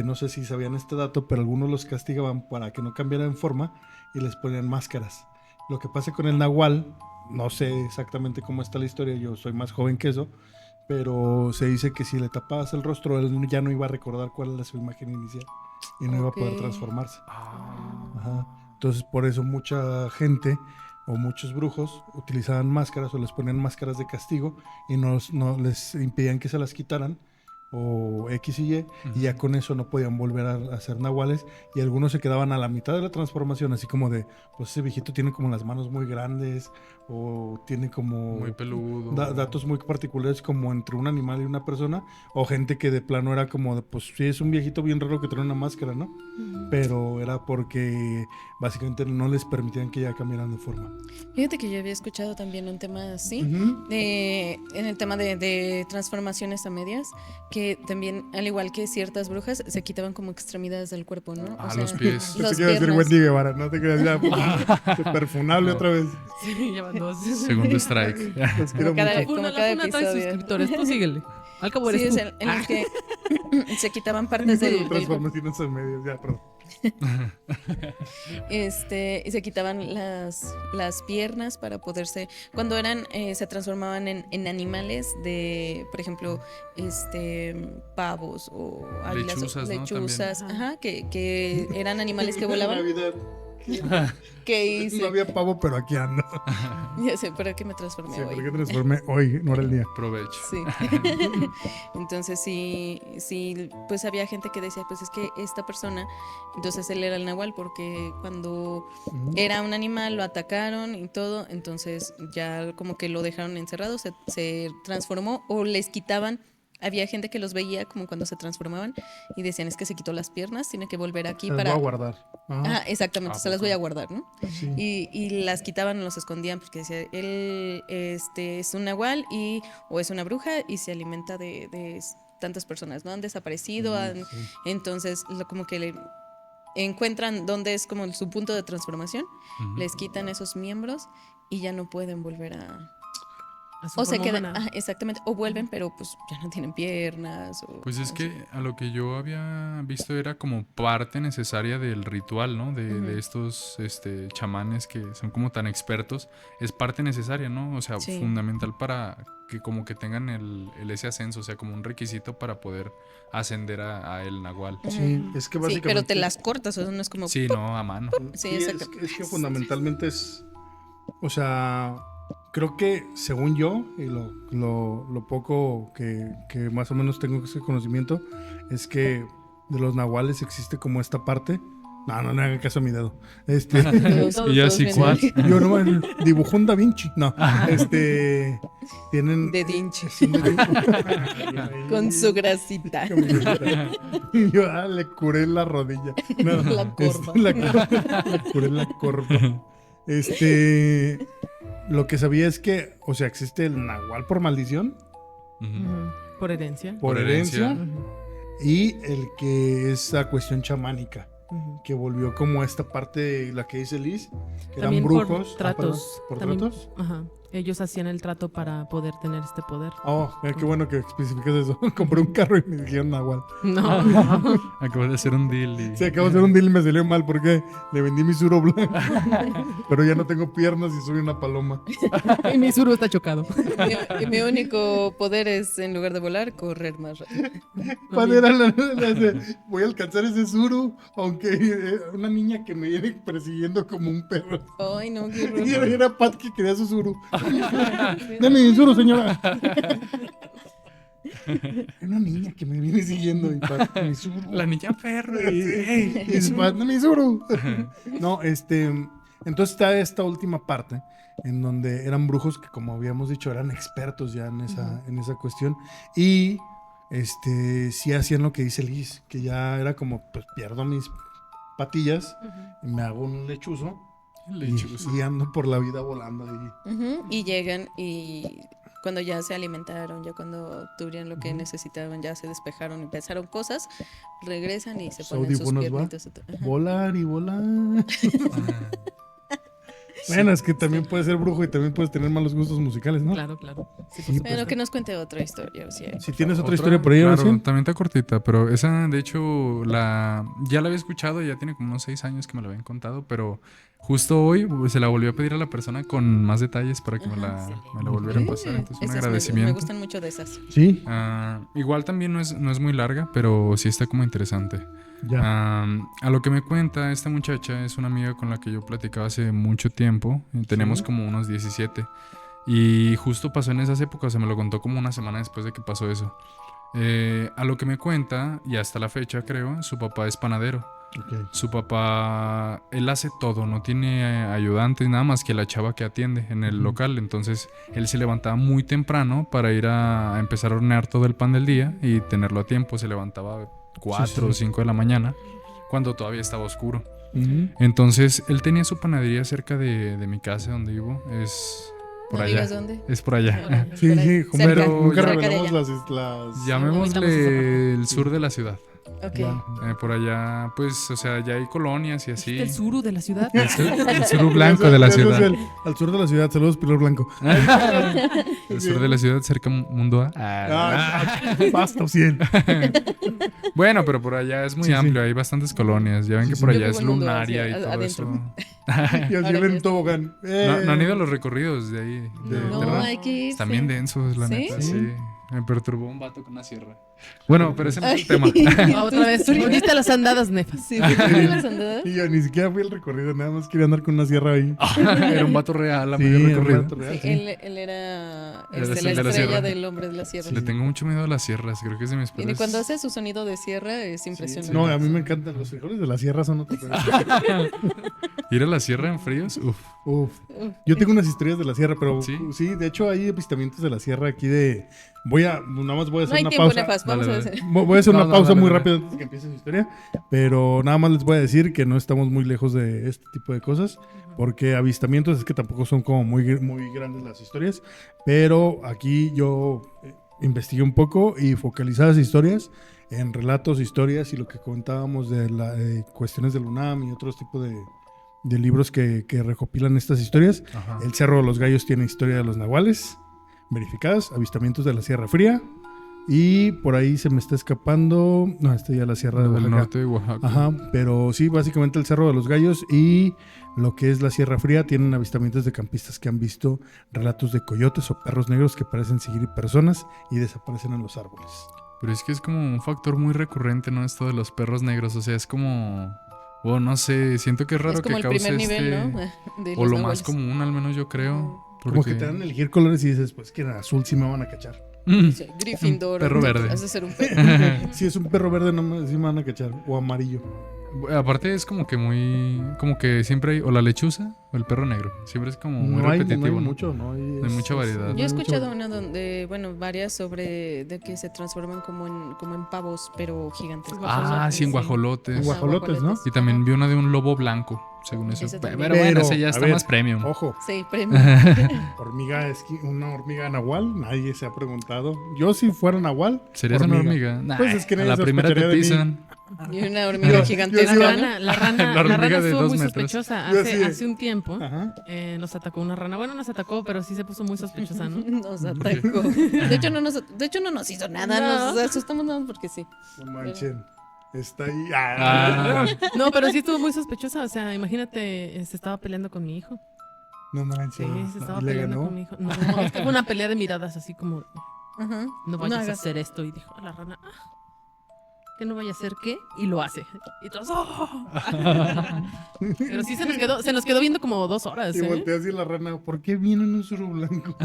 no sé si sabían este dato, pero algunos los castigaban para que no cambiaran forma y les ponían máscaras. Lo que pasa con el nahual, no sé exactamente cómo está la historia, yo soy más joven que eso, pero se dice que si le tapabas el rostro, él ya no iba a recordar cuál era su imagen inicial y no iba a poder transformarse. Ajá. Entonces, por eso mucha gente o muchos brujos utilizaban máscaras o les ponían máscaras de castigo y no les impedían que se las quitaran, o X y Y, y ya con eso no podían volver a ser nahuales, y algunos se quedaban a la mitad de la transformación, así como de, pues ese viejito tiene como las manos muy grandes, o tiene como muy peludo, datos muy particulares como entre un animal y una persona, o gente que de plano era como de, pues sí, es un viejito bien raro que trae una máscara, ¿no? Pero era porque básicamente no les permitían que ya cambiaran de forma. Fíjate que yo había escuchado también un tema así, en el tema de transformaciones a medias, que también, al igual que ciertas brujas, se quitaban como extremidades del cuerpo, ¿no? O sea, los pies. Te quiero decir Wendy Guevara, no te creas ya, superfunable otra vez. Sí, llevan 2. Segundo strike. Como cada episodio. Suscriptores, tú síguele. Al cabo eres tú. En el que se quitaban partes del transformaciones en medias, ya, perdón. Y se quitaban las piernas para poderse, cuando se transformaban en animales de, por ejemplo, pavos o lechuzas, ¿no? ajá, que eran animales que volaban. ¿Qué hice? No había pavo, pero aquí ando. Ya sé, ¿para qué me transformé hoy? ¿Por qué transformé hoy? No era el día. Provecho. Sí. Entonces sí, pues había gente que decía, pues es que esta persona, entonces él era el nahual, porque cuando era un animal lo atacaron y todo, entonces ya como que lo dejaron encerrado, se transformó, o les quitaban había gente que los veía como cuando se transformaban y decían, es que se quitó las piernas, tiene que volver aquí Se las para... voy a guardar. Ah, exactamente, se las voy a guardar, ¿no? Sí. Y las quitaban, los escondían porque decía, él es un nahual o es una bruja y se alimenta de tantas personas, ¿no? Han desaparecido, entonces como que le encuentran dónde es como su punto de transformación, les quitan esos miembros y ya no pueden volver a... O se quedan, exactamente, o vuelven, pero pues ya no tienen piernas. Pues es que a lo que yo había visto era como parte necesaria del ritual, ¿no? De estos chamanes que son como tan expertos. Es parte necesaria, ¿no? O sea, fundamental para que como que tengan ese ascenso, o sea, como un requisito para poder ascender a el nahual. Sí, es que básicamente... Sí, pero te las cortas, o sea, no es como... Sí, no, a mano. Sí, exacto. Es que fundamentalmente es... O sea... Creo que, según yo, y lo poco que más o menos tengo ese conocimiento, es que de los nahuales existe como esta parte. No hagan caso a mi dedo. Y yo así, ¿cuál? Yo no, dibujó un Da Vinci. No, tienen... De Vinci. Con su grasita. Yo le curé la rodilla. No, la corva. Le curé la corva. Lo que sabía es que, o sea, existe el nahual por maldición. Por herencia. Por herencia. Y el que es la cuestión chamánica. Que volvió como esta parte, la que dice Liz, que también eran brujos. Por tratos. ¿Por también, tratos? Ajá. Ellos hacían el trato para poder tener este poder. Oh, qué bueno que especificas eso. Compré un carro y me dijeron nahual. No. Acabo de hacer un deal. Sí, acabo de hacer un deal y me salió mal porque le vendí mi suro blanco. Pero ya no tengo piernas y soy una paloma. Y mi suro está chocado. Y mi único poder es, en lugar de volar, correr más rápido. ¿Cuál era voy a alcanzar ese suro? Aunque una niña que me viene persiguiendo como un perro. Ay, no, qué Y horror. era Pat que quería su suro. Dame mi suro, señora. Una niña que me viene siguiendo y Pat, mi suro. La niña perro. Y Pat, dame mi suro. No, entonces está esta última parte en donde eran brujos que, como habíamos dicho, eran expertos ya en esa cuestión. Y sí hacían lo que dice Liz, que ya era como, pues pierdo mis patillas y me hago un lechuzo. Y ando por la vida volando ahí. Y llegan y cuando ya se alimentaron, ya cuando tuvieron lo que necesitaban, ya se despejaron y pensaron cosas, regresan y se ponen sus piernitas. Volar y volar. Bueno, es que también puedes ser brujo y también puedes tener malos gustos musicales, ¿no? Claro. Sí, Pero que nos cuente otra historia. O sea, si tienes otra historia por ahí, claro, ¿sí? también está cortita, pero esa, de hecho, ya la había escuchado, ya tiene como unos 6 años que me la habían contado, pero justo hoy se la volvió a pedir a la persona con más detalles para que me la volviera a pasar. Entonces, un agradecimiento. Me gustan mucho de esas. Sí. Igual también no es muy larga, pero sí está como interesante. Ya. A lo que me cuenta esta muchacha es una amiga con la que yo platicaba hace mucho tiempo. Tenemos como unos 17. Y justo pasó en esas épocas, se me lo contó como una semana después de que pasó eso. A lo que me cuenta, y hasta la fecha creo, su papá es panadero. Okay. Su papá, él hace todo, no tiene ayudantes, nada más que la chava que atiende en el local. Entonces él se levantaba muy temprano para ir a empezar a hornear todo el pan del día y tenerlo a tiempo. Se levantaba 4 o 5 de la mañana, cuando todavía estaba oscuro. Entonces él tenía su panadería cerca de mi casa donde vivo. Es por allá. ¿Dónde? Es por allá. Sí, pero nunca ya revelamos las... Llamémosle el sur de la ciudad. Okay. Por allá, pues, o sea, ya hay colonias y así. ¿El suru de la ciudad? El sur blanco de la ciudad. Al sur de la ciudad, saludos, Pilar Blanco. El sur de la ciudad, cerca Mundo A. Basta, 100. Bueno, pero por allá es muy amplio, hay bastantes colonias. Ya ven que por allá es lunaria y todo adentro. eso. Y así en tobogán. No han ido a los recorridos de ahí. No, hay que ir. Están bien densos, la ¿Sí? neta. Sí. Me perturbó un vato con una sierra. Bueno, pero ese no es el tema. Otra vez, volviste a las andadas nefas. Sí, ¿fue las andadas? Y yo ni siquiera fui al recorrido, nada más quería andar con una sierra ahí. Era un vato real, a Sí, medio era un recorrido. vato real, Sí, sí. él era Era la el de la estrella sierra. del hombre de la sierra. Le tengo mucho miedo a las sierras, creo que es de mis Y peores. cuando hace su sonido de sierra es impresionante. No, a mí me encantan los frijoles de la sierra, son otro pedo. Ir a la sierra en fríos, uf. Uf. Yo tengo unas historias de la sierra, pero ¿Sí? sí, de hecho hay avistamientos de la sierra aquí de... Nada más voy a No hacer hay una tiempo, pausa. Nefas, vamos Dale, a dale. hacer. Voy a hacer una No, pausa dale, muy dale. rápido antes de que empiece su historia, pero nada más les voy a decir que no estamos muy lejos de este tipo de cosas, porque avistamientos es que tampoco son como muy grandes las historias, pero aquí yo investigué un poco y focalizé las historias en relatos, historias y lo que comentábamos de cuestiones del UNAM y otros tipos de libros que recopilan estas historias. Ajá. El Cerro de los Gallos tiene historia de los nahuales verificadas, avistamientos de la Sierra Fría y por ahí se me está escapando, no, esta ya la Sierra de Del Oaxaca. norte de Oaxaca. Ajá, pero sí, básicamente el Cerro de los Gallos y lo que es la Sierra Fría tienen avistamientos de campistas que han visto relatos de coyotes o perros negros que parecen seguir personas y desaparecen en los árboles. Pero es que es como un factor muy recurrente, ¿no? Esto de los perros negros, o sea, es como... O no sé, siento que es raro Es como que el cause primer nivel, este... ¿no? De O los lo nahuales. más común, al menos yo creo. Como que te dan a elegir colores y dices, pues que en azul sí me van a cachar. Sí, Gryffindor. Perro verde. Has de ser un perro. Si es un perro verde sí me van a cachar, o amarillo. Aparte es como que muy... Como que siempre hay o la lechuza o el perro negro. Siempre es como muy No hay repetitivo, ¿no? mucho, no hay, hay mucha variedad. Yo he escuchado una donde, bueno, varias sobre de que se transforman como en pavos, pero gigantes. Ah, sí, en guajolotes. En guajolotes, ¿no? Y también vi una de un lobo blanco, según eso. Ese Pero también. bueno, ese ya a está ver, más premium. Ojo, Sí, premio. una hormiga nahual, nadie se ha preguntado. Yo si fuera nahual, ¿Serías una hormiga? Nah, Pues es que a nadie la primera te sospecharía de mí. pisan. Y una hormiga gigantesca. yo- ¿no? La rana La hormiga de estuvo 2 muy metros. sospechosa Yo sí. hace un tiempo. Ajá. Nos atacó una rana. Bueno, nos atacó, pero sí se puso muy sospechosa, ¿no? Nos atacó. De hecho, no nos hizo nada. No. Nos asustamos nada más porque sí. No manchen. Está ahí. Ah, No, pero sí estuvo muy sospechosa. O sea, imagínate, se estaba peleando con mi hijo. No Sí, manchen. se estaba ¿Y le peleando ganó? con mi hijo. No, es que fue una pelea de miradas, así como, Ajá. no vayas a hagas. hacer esto. Y dijo, la rana, que no vaya a hacer qué, y lo hace. Y todos, ¡oh! Pero sí se nos quedó viendo como 2 horas, Y ¿eh? voltea así la rana. ¿Por qué viene en un suro blanco?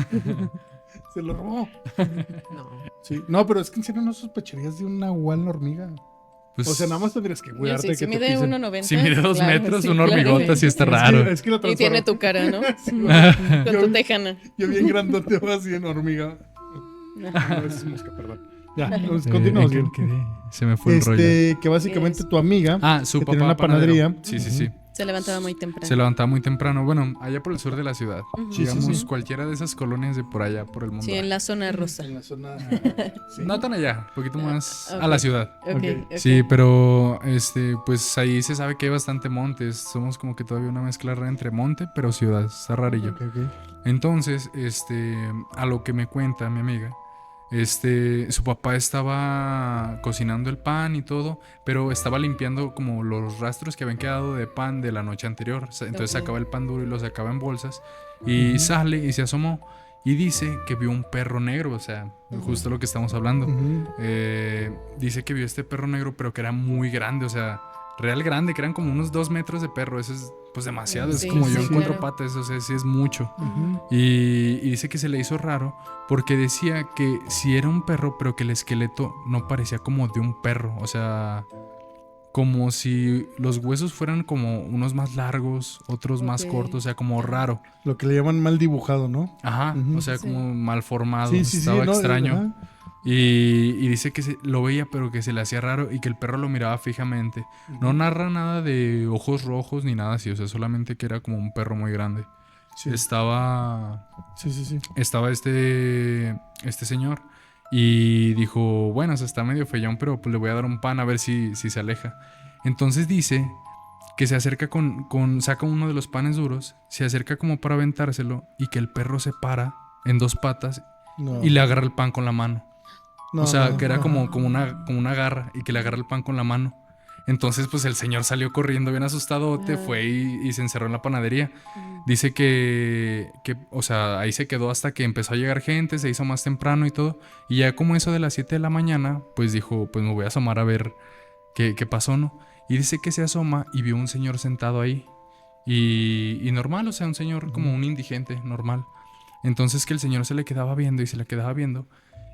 Se lo robó. No. Sí. No, pero es que en serio no sospecharías de un nahual hormiga. pues, O sea, nada más tendrías que cuidarte Sí, si que te mide pisen. 1.90. si mide 2 claro, metros, sí, una claro. hormigota sí está Es que- raro. Es que la Y tiene transforma- tu cara, ¿no? Con Yo- tu tejana. Yo bien grandote va así en hormiga. No, es mosca, perdón. Ya, pues, Eh, continuamos. ¿en qué me quedé? Se me fue el rollo. Que básicamente tu amiga Su que papá tenía una panadería. Sí, sí, sí. Se levantaba muy temprano. Se levantaba muy temprano. Bueno, allá por el sur de la ciudad. Ujú. Digamos, cualquiera de esas colonias de por allá, por el mundo. Sí, en la zona rosa. En la zona. Sí. No tan allá, un poquito más ok. a la ciudad. Ok, Ok. ok. Sí, pero pues ahí se sabe que hay bastante montes. Somos como que todavía una mezcla rara entre monte, pero ciudad. Está rarillo. Ok, ok. Entonces, a lo que me cuenta mi amiga, su papá estaba cocinando el pan y todo, pero estaba limpiando como los rastros que habían quedado de pan de la noche anterior. Entonces Ok. sacaba el pan duro y lo sacaba en bolsas y sale y se asomó y dice que vio un perro negro, o sea, justo lo que estamos hablando. Ujú. Dice que vio este perro negro, pero que era muy grande, o sea, real grande, que eran como unos 2 metros de perro. Eso es pues demasiado, es Sí, como yo sí, en 4 claro. patas, o sea, sí es mucho. Ujú. Y dice que se le hizo raro porque decía que sí era un perro, pero que el esqueleto no parecía como de un perro. O sea, como si los huesos fueran como unos más largos, otros más Ok. cortos, o sea, como raro. Lo que le llaman mal dibujado, ¿no? Ajá, Ujú. o sea, Sí. como mal formado. Sí, sí, sí. Estaba no, extraño. ajá. Y dice que lo veía, pero que se le hacía raro y que el perro lo miraba fijamente. No narra nada de ojos rojos ni nada así, o sea, solamente que era como un perro muy grande. Sí. Estaba Sí, sí, sí. este señor y dijo, bueno, o sea, está medio feyón, pero pues le voy a dar un pan a ver si se aleja. Entonces dice que se acerca saca uno de los panes duros, se acerca como para aventárselo y que el perro se para en 2 patas No. y le agarra el pan con la mano. No, O sea, no, que era no. como una garra y que le agarra el pan con la mano. Entonces, pues el señor salió corriendo bien asustadote, fue y se encerró en la panadería. Dice que, o sea, ahí se quedó hasta que empezó a llegar gente, se hizo más temprano y todo. Y ya como eso de las 7 de la mañana, pues dijo, pues me voy a asomar a ver qué pasó, ¿no? Y dice que se asoma y vio un señor sentado ahí. Y normal, o sea, un señor como un indigente, normal. Entonces que el señor se le quedaba viendo y se le quedaba viendo.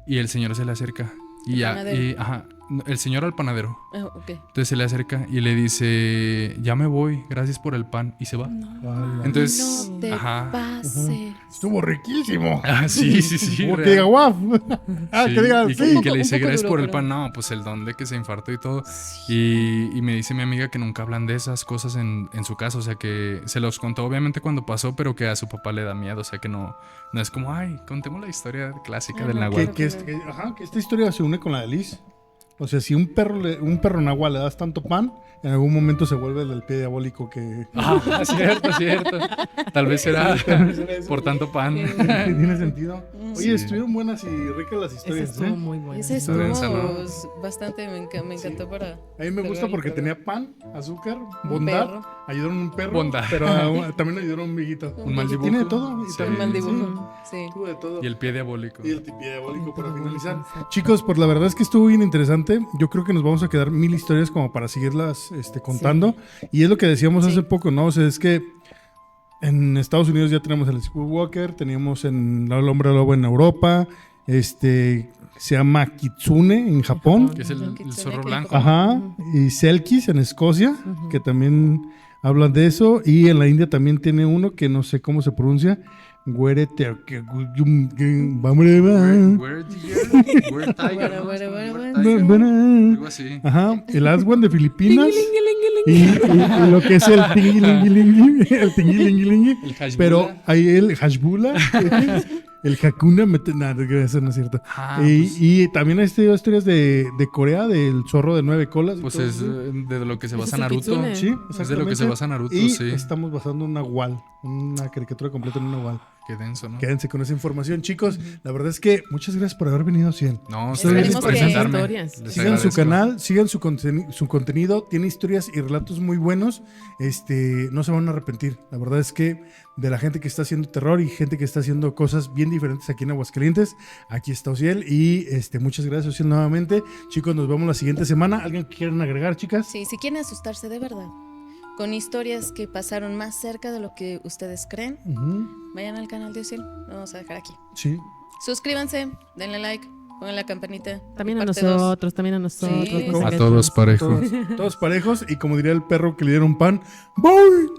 Y el señor se le acerca. Y el señor al panadero. Okay. Entonces se le acerca y le dice, ya me voy, gracias por el pan. Y se va. Entonces, no te pases. Estuvo riquísimo. Sí. Que diga guau. Que diga y que le dice, gracias por el pan. No, pues el don de que se infartó y todo. Y me dice mi amiga que nunca hablan de esas cosas en su casa. O sea, que se los contó obviamente cuando pasó, pero que a su papá le da miedo. O sea, que no es como, ay, contemos la historia clásica del nahual. Que esta historia se une con la de Liz. O sea, si un perro nahual le das tanto pan, en algún momento se vuelve el pie diabólico que... Cierto. Tal vez será por tanto pan. Tiene sentido. Oye, estuvieron buenas y ricas las historias. Esa estuvo muy buena. Esa estuvo bastante, me encantó para... A mí me gusta porque tenía pan, azúcar, bondad. Ayudaron a un perro. Bondad. Pero también ayudaron a un viejito. Un mal dibujo. Tiene de todo. Sí. Un mal dibujo. Sí. Tuvo de todo. Y el pie diabólico. Y el pie diabólico para finalizar. Chicos, pues la verdad es que estuvo bien interesante. Yo creo que nos vamos a quedar 1000 historias como para seguirlas contando. Sí. Y es lo que decíamos hace poco, ¿no? O sea, es que en Estados Unidos ya tenemos el Skywalker, teníamos el hombre lobo en Europa, se llama Kitsune en Japón. Que es el zorro blanco. Ajá. Y Selkis en Escocia, que también hablan de eso. Y en la India también tiene uno que no sé cómo se pronuncia. Algo así. Ajá, el Aswan de Filipinas y lo que es el tingilingilingi, pero hay el hashbula, el hakuna nada, eso no es cierto. Y también hay historias de Corea del zorro de 9 colas. Pues es de lo que se basa Naruto. Sí, es de lo que se basa Naruto, y sí. estamos basando una caricatura completa en una Nahual. Qué denso, ¿no? Quédense con esa información, chicos. La verdad es que muchas gracias por haber venido, Ciel. No, gracias por presentarme. Sigan su canal, sigan su contenido. Tiene historias y relatos muy buenos. No se van a arrepentir. La verdad es que de la gente que está haciendo terror y gente que está haciendo cosas bien diferentes aquí en Aguascalientes, aquí está Ociel. Y muchas gracias, Ociel, nuevamente. Chicos, nos vemos la siguiente semana. ¿Alguien que quieran agregar, chicas? Sí, si quieren asustarse de verdad, con historias que pasaron más cerca de lo que ustedes creen, vayan al canal de Ociel. Lo vamos a dejar aquí. Sí. Suscríbanse, denle like, pongan la campanita. También a nosotros. Sí. A todos parejos. Todos parejos. Y como diría el perro que le dieron pan, ¡voy!